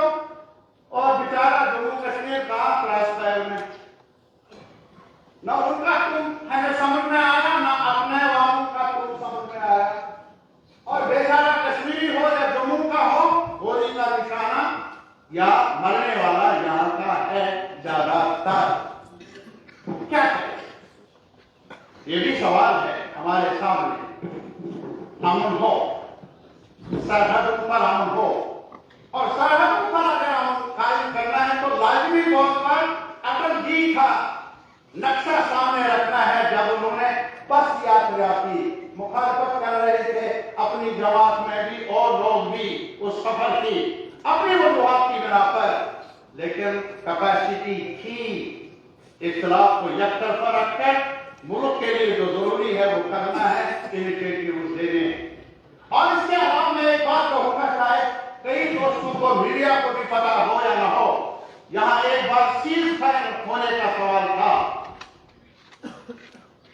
और बेचारा जम्मू कश्मीर कहां क्रॉस है उन्हें, न उनका तुम हमें समझ में आया, न अपने वालों का तुम समझ में आया। और बेचारा कश्मीरी हो या जम्मू का हो, गोली का निशाना या मरने वाला यहाँ का है ज्यादातर। क्या करें, ये भी सवाल है हमारे सामने। अमन हो, सरहद पर अमन हो, और सरहद पर अगर अमन कायम करना है तो लाजमी तौर पर अटल जी का नक्शा सामने रखना है। जब उन्होंने बस यात्रा की, मुखालफत कर रहे थे अपनी जमात में भी और लोग भी उस सफर की अपनी वजूहात की बिना पर, लेकिन कैपेसिटी थी इख्तिलाफ को यकतरफा रखकर मुल्क के लिए जो जरूरी है वो करना है, इनिशिएटिव देने। और इसके अलावा मैं एक बात कहूंगा, शायद कई दोस्तों को, मीडिया को भी पता हो या ना हो, यहाँ एक बार सीज फायर होने का सवाल था।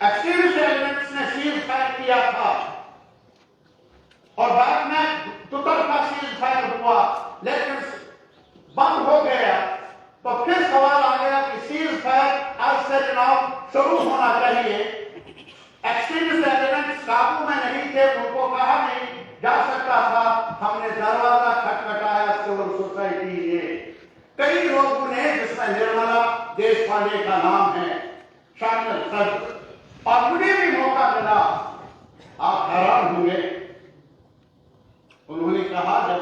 एक्सट्रीमिस्ट एलिमेंट्स ने सीज फायर किया था और बाद में दुतरफा सीज फायर हुआ, लेकिन बंद हो गया। तो फिर सवाल आ गया कि सीज फायर आज से चुनाव शुरू होना चाहिए। एक्सट्रीमिस्ट एलिमेंट्स काबू में नहीं थे, उनको कहा नहीं जा सकता था, हमने दरवाजा खटखटाया सिविल सोसाइटी ने, कई लोगों ने, जिसमें निर्मला देश पांडे का नाम है, शामिल कर, और मुझे भी मौका मिला। आप हैरान होंगे, उन्होंने कहा जब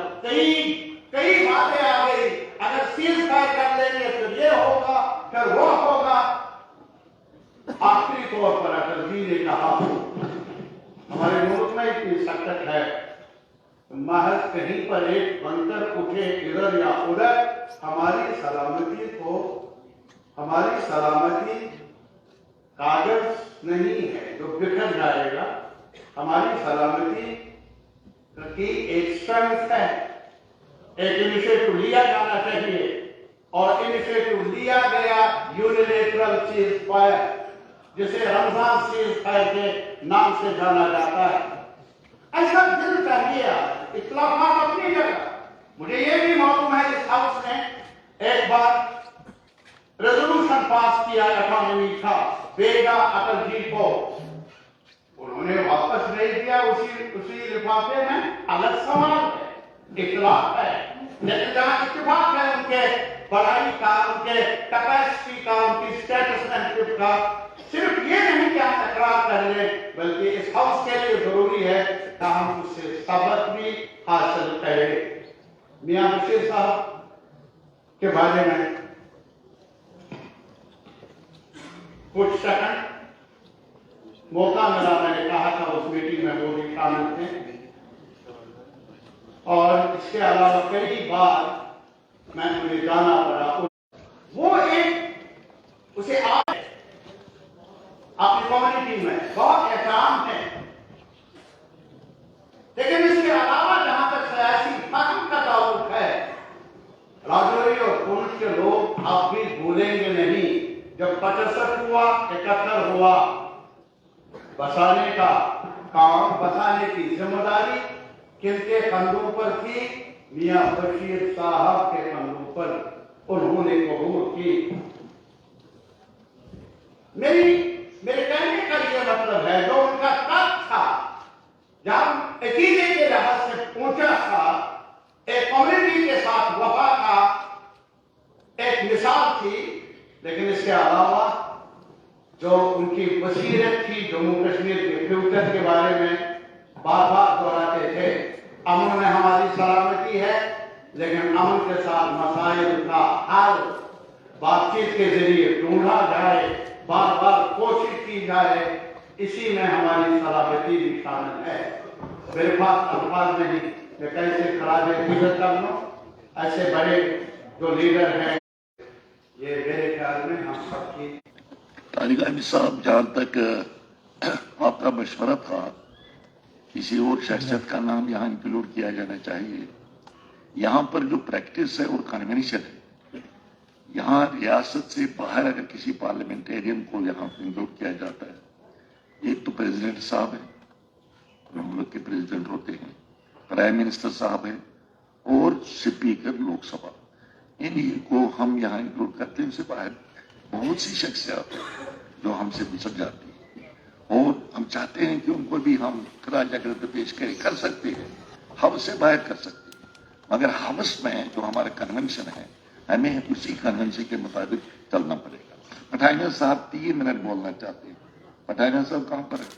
कई बातें आ गई, अगर सीज फायर कर लेंगे फिर ये होगा, फिर वो होगा। आखिरी तौर पर अटल जी ने कहा, हमारे मुल्क में इतनी सकत है, महज कहीं पर एक बंकर उठे इधर या उधर, हमारी सलामती कागज नहीं है जो बिखर जाएगा, हमारी सलामती की एक स्ट्रेंथ है। एक इनिशिएटिव लिया जाना चाहिए, और इनिशिएटिव लिया गया यूनिलेटरल सीज फायर, जिसे रमजान सीज फायर के नाम से जाना जाता है। ऐसा दिल चाहिए, इख्तिलाफात अपनी जगह। मुझे ये भी मालूम है इस हाउस ने एक बार रेजोल्यूशन पास किया इकोनॉमी का, भेजा अटल जी को, उन्होंने वापस नहीं दिया उसी लिफाफे में। अलग सवाल है, इख्तिलाफ है, लेकिन जहां इत्तेफाक है उनके पढ़ाई का, उनके कैपेसिटी का, उनकी स्टेटसमैनशिप का, सिर्फ ये नहीं कि हम तकरार कर ले, बल्कि इस हाउस के लिए जरूरी है कि हम उससे सबक भी हासिल करें। मियां बशीर साहब के बारे में कुछ सेकंड मौका मिला, मैंने कहा था उस मीटिंग में वो भी शामिल थे, और इसके अलावा कई बार मैं मुझे जाना पड़ा। उसे आप अपनी कम्युनिटी में बहुत एहतराम है, लेकिन इसके अलावा जहां तक सियासी फर्म का ताल्लुक है, राजौरी और पुंछ के लोग आप भी भूलेंगे नहीं, जब 75 हुआ, 71 हुआ, बसाने का काम, बसाने की जिम्मेदारी किनके कंधों पर थी? मियां बशीर साहब के कंधों पर उन्होंने कबूल की। मेरे कहने का यह मतलब है, जो उनका तर्क था, जब अकीदे के लिहाज से पहुंचा था, एक कम्युनिटी के साथ वफा का एक मिसाल थी, लेकिन इसके अलावा जो उनकी बसीरत थी, जम्मू कश्मीर के फ्यूचर के बारे में बार बार दोहराते थे। अमन में हमारी सलामती है, लेकिन अमन के साथ मसाइल का हल बातचीत के जरिए ढूंढा जाए, बार बार कोशिश की जाए, इसी में हमारी सलामती भी शामिल है। मेरे पास अल्फाज नहीं, मैं कैसे खराज इज्जत कर लूं। ऐसे बड़े जो लीडर हैं, ये मेरे ख्याल में हम सबकी। तारिक अहमद साहब, जहां तक आपका मशवरा था, किसी और शख्सियत का नाम यहाँ इंक्लूड किया जाना चाहिए। यहाँ पर जो प्रैक्टिस है और कन्वेंशन है, यहाँ रियासत से बाहर अगर किसी पार्लियामेंटेरियन को यहाँ इंक्लूड किया जाता है, एक तो प्रेसिडेंट साहब है, जो मुल्क के प्रेसिडेंट होते हैं, प्राइम मिनिस्टर साहब है, और स्पीकर लोकसभा, इन्हीं को हम यहाँ इंक्लूड करते हैं। उनसे बाहर बहुत सी शख्सियत जो हमसे गुजर जाती है, और हम चाहते हैं कि उनको भी हम खराज अक़ीदत पेश कर सकते हैं, हवस से बाहर कर सकते हैं, मगर हवस में जो हमारा कन्वेंशन है, हमें उसी कन्वेंशन के मुताबिक चलना पड़ेगा। पठानिया साहब 3 मिनट बोलना चाहते हैं। पठानिया साहब कहां पर है?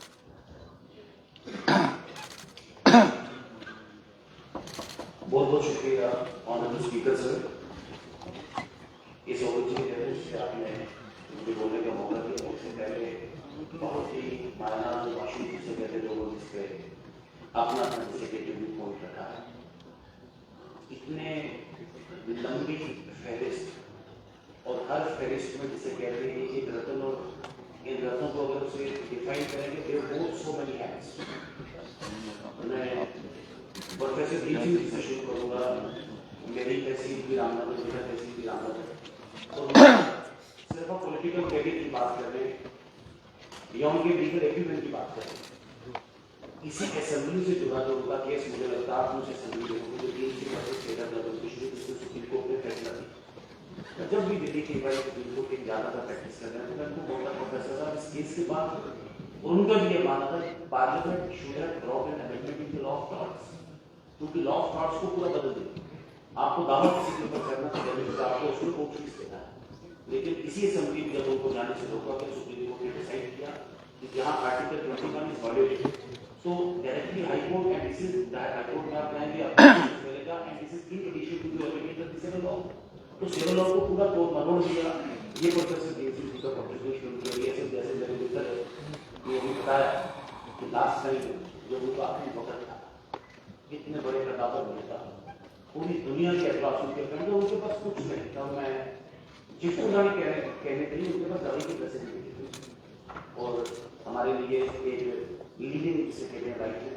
बहुत बहुत शुक्रिया ऑनरेबल स्पीकर सर, इस अपॉर्चुनिटी से आपने मुझे बोलने का मौका दिया। उससे पहले बहुत ही माना भाषण से पहले लोगों ने इस पर अपना सेक्रेटरी पॉइंट रखा है। इतने लंबी फहरिस्त, और हर फहरिस्त में जिसे कहते हैं एक रत्न, और इन रत्नों को अगर उसे डिफाइन करेंगे, there both so many hands. मैं प्रोफेसर रीचिंग जी से शुरू करूंगा। मेरी तहसील भी रामनगर, मेरा तहसील भी रामनगर, और सिर्फ हम पॉलिटिकल कैरियर की बात कर रहे हैं या उनके लीगल एग्रीमेंट की बात कर रहे हैं। इसी असेंबली से जुड़ा जो उनका केस, मुझे लगता है आपने असेंबली देखोगे जो 3 से 25 स्टेट सुप्रीम कोर्ट ने फैसला दिया। जब भी दिल्ली के भाई सुप्रीम कोर्ट के ज्यादा प्रैक्टिस कर रहे हैं, तो मैं उनको बोलता प्रोफेसर साहब, इस केस के बाद उनका भी ये मानना था parliament should have brought an amendment in the law of thoughts, क्योंकि लॉ ऑफ थॉट्स को पूरा बदल देगा। आपको दावा किसी के ऊपर करना चाहिए, आपको उसको कोर्ट फीस देना है, लेकिन इसी असेंबली में जब उनको जाने से रोका कि सुप्रीम कोर्ट ने डिसाइड किया कि जहां article 21 is violated, so directly high court, and this is high court में आप जाएंगे, आपको मिलेगा, and this is in addition to the element civil law. तो सिविल लॉ को पूरा कोर्ट मरोड़ दिया। ये प्रोफेसर देसी जी का कंट्रीब्यूशन किया। ये सब जैसे मेरे मित्र ये भी बताया कि लास्ट टाइम जो उनका आखिरी वक्त था, इतने बड़े कटापर नेता, पूरी दुनिया के अखबार के अंदर उनके पास कुछ नहीं था। मैं जिसको जाने कहने के लिए उनके पास दवाई की पैसे नहीं थे, और हमारे लिए एक लीडिंग सेक्रेटरी राइट है,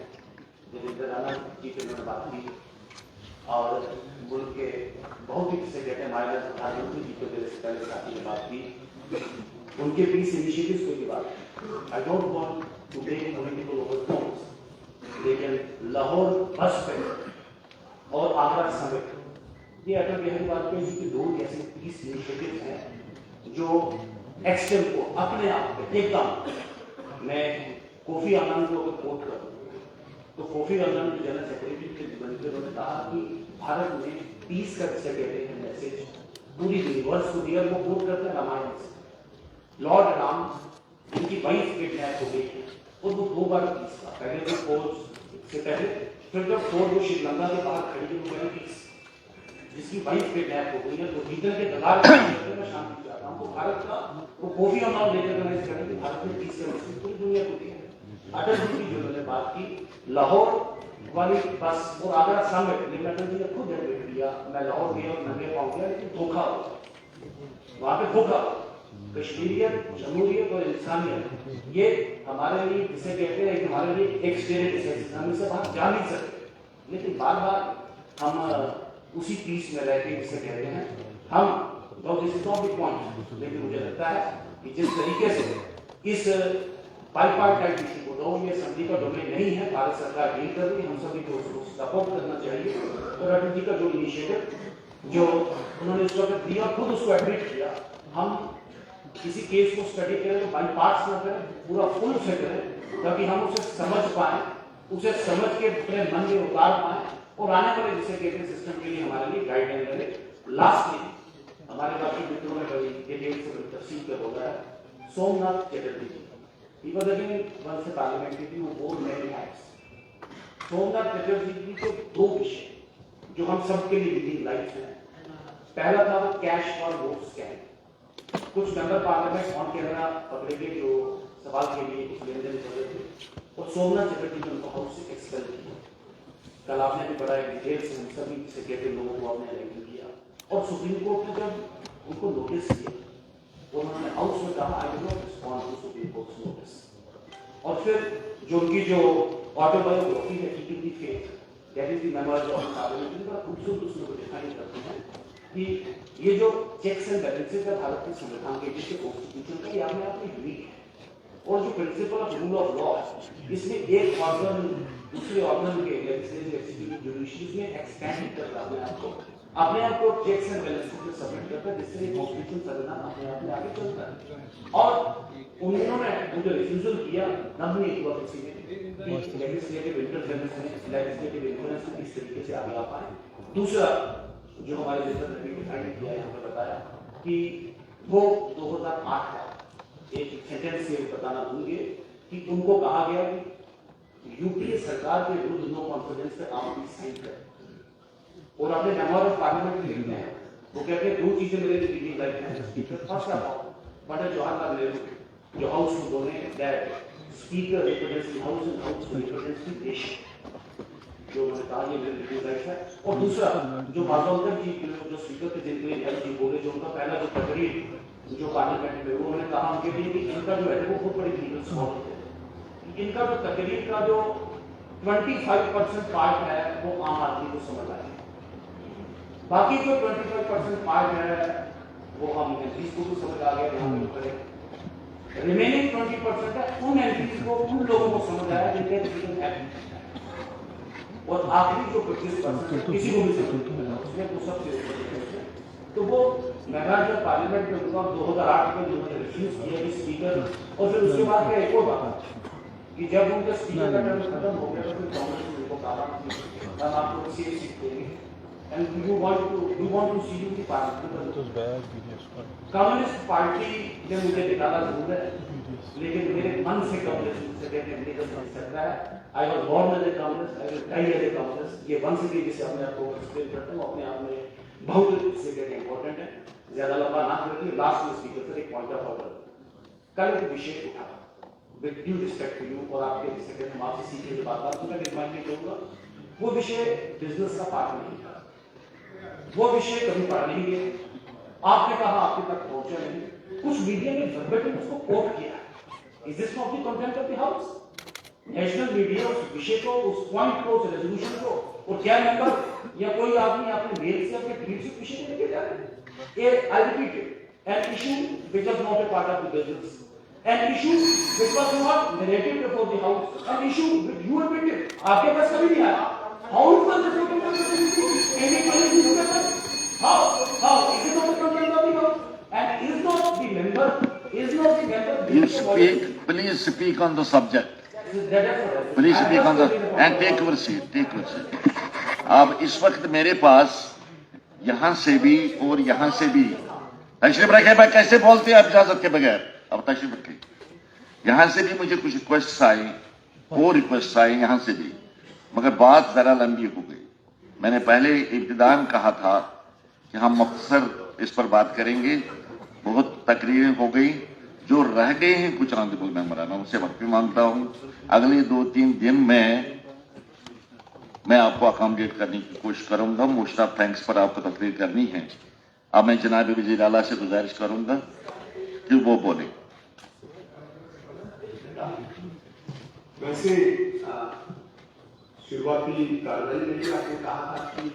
देवेंद्र राणा जी से मैंने बात की, और मुल्क के बहुत ही सेक्रेटरी हमारे प्रधानमंत्री जी को मेरे से पहले साथी ने बात की, उनके पीस इनिशिएटिव्स को भी बात की। I don't want to take political overtones, लेकिन लाहौर बस पे और आगरा समिट, ये अटल बिहारी वाजपेयी जी की 2 ऐसे पीस इनिशिएटिव्स हैं जो एक्सटेम को अपने आप में एकदम। मैं कोफी अन्नान को अगर कोट करूं, तो कोफी अन्नान जो जनरल सेक्रेटरी के बनकर उन्होंने कहा कि भारत में पीस का जिसे कहते हैं मैसेज पूरी यूनिवर्स को दिया। वो कोट करते हैं रामायण से। लॉर्ड राम, उनकी वाइफ किडनैप हो गई, और वो 2 बार पीस का, पहले तो फोर्स से पहले, फिर जब फोर्स वो श्रीलंका के बाहर खड़ी थी, वो पीस, जिसकी वाइफ किडनैप हो गई है, तो भीतर के दलाल में शांति चाहता हूं। तो भारत का वो कोफी अन्नान रिकॉग्नाइज करें कि भारत में पीस का मैसेज पूरी दुनिया को दिया। अटल जी की जो उन्होंने बात की, लाहौर वाली बस और आगरा समिट, लेकिन अटल जी ने खुद एडमिट किया, मैं लाहौर गया और नंगे पाँव गया, लेकिन धोखा हो, वहां पे धोखा। कश्मीरियत, जमहूरियत और इंसानियत ये हमारे लिए जिसे कहते हैं कि हमारे लिए एक स्टेट है, हम इससे बाहर जा नहीं सकते। लेकिन बार बार हम उसी पीस में रह के जिसे कहते हैं हम this is not the point. लेकिन मुझे लगता है कि जिस तरीके से इस बाईपार्टाइट इशू को, तो ये असेंबली का डोमेन नहीं है, भारत सरकार डील कर रही है, हम सभी को उसको सपोर्ट करना चाहिए। और अटल जी का जो इनिशिएटिव जो उन्होंने इस वक्त दिया, खुद उसको एडमिट किया, हम किसी केस को स्टडी करें तो बाई पार्ट्स ना करें, पूरा फुल से करें, ताकि हम उसे समझ पाए, उसे समझ के अपने मन में उतार पाए और आने वाले जिसे कहते हैं सिस्टम के लिए हमारे लिए गाइडलाइन करें। लास्टली हमारे बाकी मित्रों ने बड़ी डिटेल से तफसील पे बोला है, सोमनाथ चटर्जी जी, he was again one से पार्लियामेंट्री वो बोर्ड में एक्ट्स। सोमनाथ चटर्जी जी के दो विषय जो हम सबके लिए लीडिंग लाइफ है। पहला था वो कैश फॉर वोट स्कैम। कुछ मेंबर पार्लियामेंट ऑन कैमरा पकड़े गए जो सवाल के लिए कुछ लेन देन कर रहे थे और सोमनाथ चटर्जी ने उनको हाउस से एक्सपेल किया। कल आपने भी बड़ा डिटेल से हम सभी से कहते लोगों को आपने रैंकिंग किया और सुप्रीम कोर्ट ने जब उनको नोटिस किया उन्होंने हाउस में कहा I will not respond to supreme court notice. और फिर जो उनकी जो ऑटोबायोग्राफी है keeping the faith, that is the memoirs of parliament, बड़ा खूबसूरत उसमें को डिफाइन करते हैं कि ये जो चेक्स एंड बैलेंसेस है भारत के संविधान के जिसके कॉन्स्टिट्यूशन का, ये अपने आप में यूनिक है। और जो principle of rule of law इसमें एक ऑर्गन दूसरे ऑर्गन के लेजिस्लेटिव एक्जीक्यूटिव जुडिशरी में एक्सपेंड कर रहा है, अपने आप को चेक्स एंड बैलेंसेस में सबमिट करता है, जिससे कॉन्स्टिट्यूशन संविधान अपने आप में आगे चलता है। और उन्होंने मुझे रिफ्यूजल किया, तब नहीं हुआ किसी ने लेजिस्लेटिव इंटरफेरेंस में, लेजिस्लेटिव इन्फ्लुएंस में इस तरीके से आगे आ पाए। दूसरा जो हमारे लेटर ने डिफाइन किया है, हमें बताया कि वो 2008 का एक सेंटेंस से बताना भूलिए कि उनको कहा गया कि यूपीए सरकार के विरुद्ध नो कॉन्फिडेंस पे आप साइन करें और अपने मेमोर ऑफ पार्लियामेंट लिखते हैं। वो कहते हैं दो चीजें मेरे लिए लीडिंग लाइफ है। Speaker first of all but Jawaharlal Nehru जो हाउस को बोले that speaker represents the house and house represents the nation, जो उन्होंने कहा ये मेरी लीडिंग लाइफ है। और दूसरा जो माधवकर जी जो स्पीकर के जिनके हेल्थ जी बोले, जो उनका पहला जो तकरीर जो पार्लियामेंट में उन्होंने कहा उनके लिए कि इनका जो है वो बहुत बड़ी लीगल स्कॉलर है, इनका जो तकरीर का जो 25% पार्ट है वो आम आदमी को समझ आए, बाकी जो 25% पार्ट है वो हम एमपीज को भी समझ आ गया, ध्यान करें। रिमेनिंग 20% है उन एमपीज को, उन लोगों को समझ आया जिनके लीगल एक्ट, और आखिरी जो 25% किसी को भी समझ उसमें वो सबसे तो वो मेरा जो पार्लियामेंट में हुआ 2008 में उन्होंने रिफ्यूज किया कि स्पीकर, और फिर उसके बाद क्या एक और बात कि जब उनका स्पीकर का टर्म खत्म हो गया तो फिर कांग्रेस ने उनको कहा कि हम आपको सीट देंगे and you want to see you the parliament. Communist party ने मुझे निकाला जरूर है, लेकिन मेरे मन से कांग्रेस से कहने नहीं कर सकता है। I was born as a communist, I will die as a communist. ये वंश के जिसे अपने आप को एक्सप्लेन करते हैं अपने आप में बहुत इंपॉर्टेंट है, ज्यादा लंबा ना करके लास्ट में स्पीकर सर एक पॉइंट ऑफ ऑर्डर। कल एक विषय उठा with due respect to you और आपके सेक्रेटरी हम आपसे सीखे बात मैं डिमांड नहीं करूंगा, वो विषय बिजनेस का पार्ट नहीं था, वो विषय कभी पढ़ा नहीं गया, आपने कहा आपके तक पहुंचा नहीं, कुछ मीडिया ने वर्बेटिम उसको कोट किया। Is this not the content of the house? National media उस विषय को, उस पॉइंट को, उस रेजोल्यूशन को, और क्या मेंबर या कोई आदमी अपने मेल से अपने ट्वीट से विषय को लेके जा रहे हैं? I repeat it, an issue which was not a part of the business, an issue which was not narrated before the house, an issue which you admitted आपके पास कभी नहीं आया। How is the reporting of the any how is it not the content of the house and is not the member You speak, please speak on the subject. Please speak on the and take your seat. Take your seat. अब इस वक्त मेरे पास यहाँ से भी और यहाँ से भी तशरीफ रखे भाई, कैसे बोलते हैं आप इजाजत के बगैर? अब तशरीफ रखे। यहाँ से भी मुझे कुछ रिक्वेस्ट आई और रिक्वेस्ट आई यहाँ से भी, मगर बात जरा लंबी हो गई। मैंने पहले इब्तिदान कहा था कि हम मुख्तसर इस पर बात करेंगे, बहुत तकरीरें हो गई, जो रह गए हैं कुछ ऑनरेबल मेंबर, मैं उनसे माफी मांगता हूं। अगले 2-3 दिन में मैं आपको अकोमोडेट करने की कोशिश करूंगा। मोस्ट ऑफ थैंक्स पर आपको तकरीर करनी है। अब मैं जनाब वज़ीर आला से गुजारिश करूंगा कि वो बोले। वैसे शुरुआती कार्रवाई में आपने कहा था कि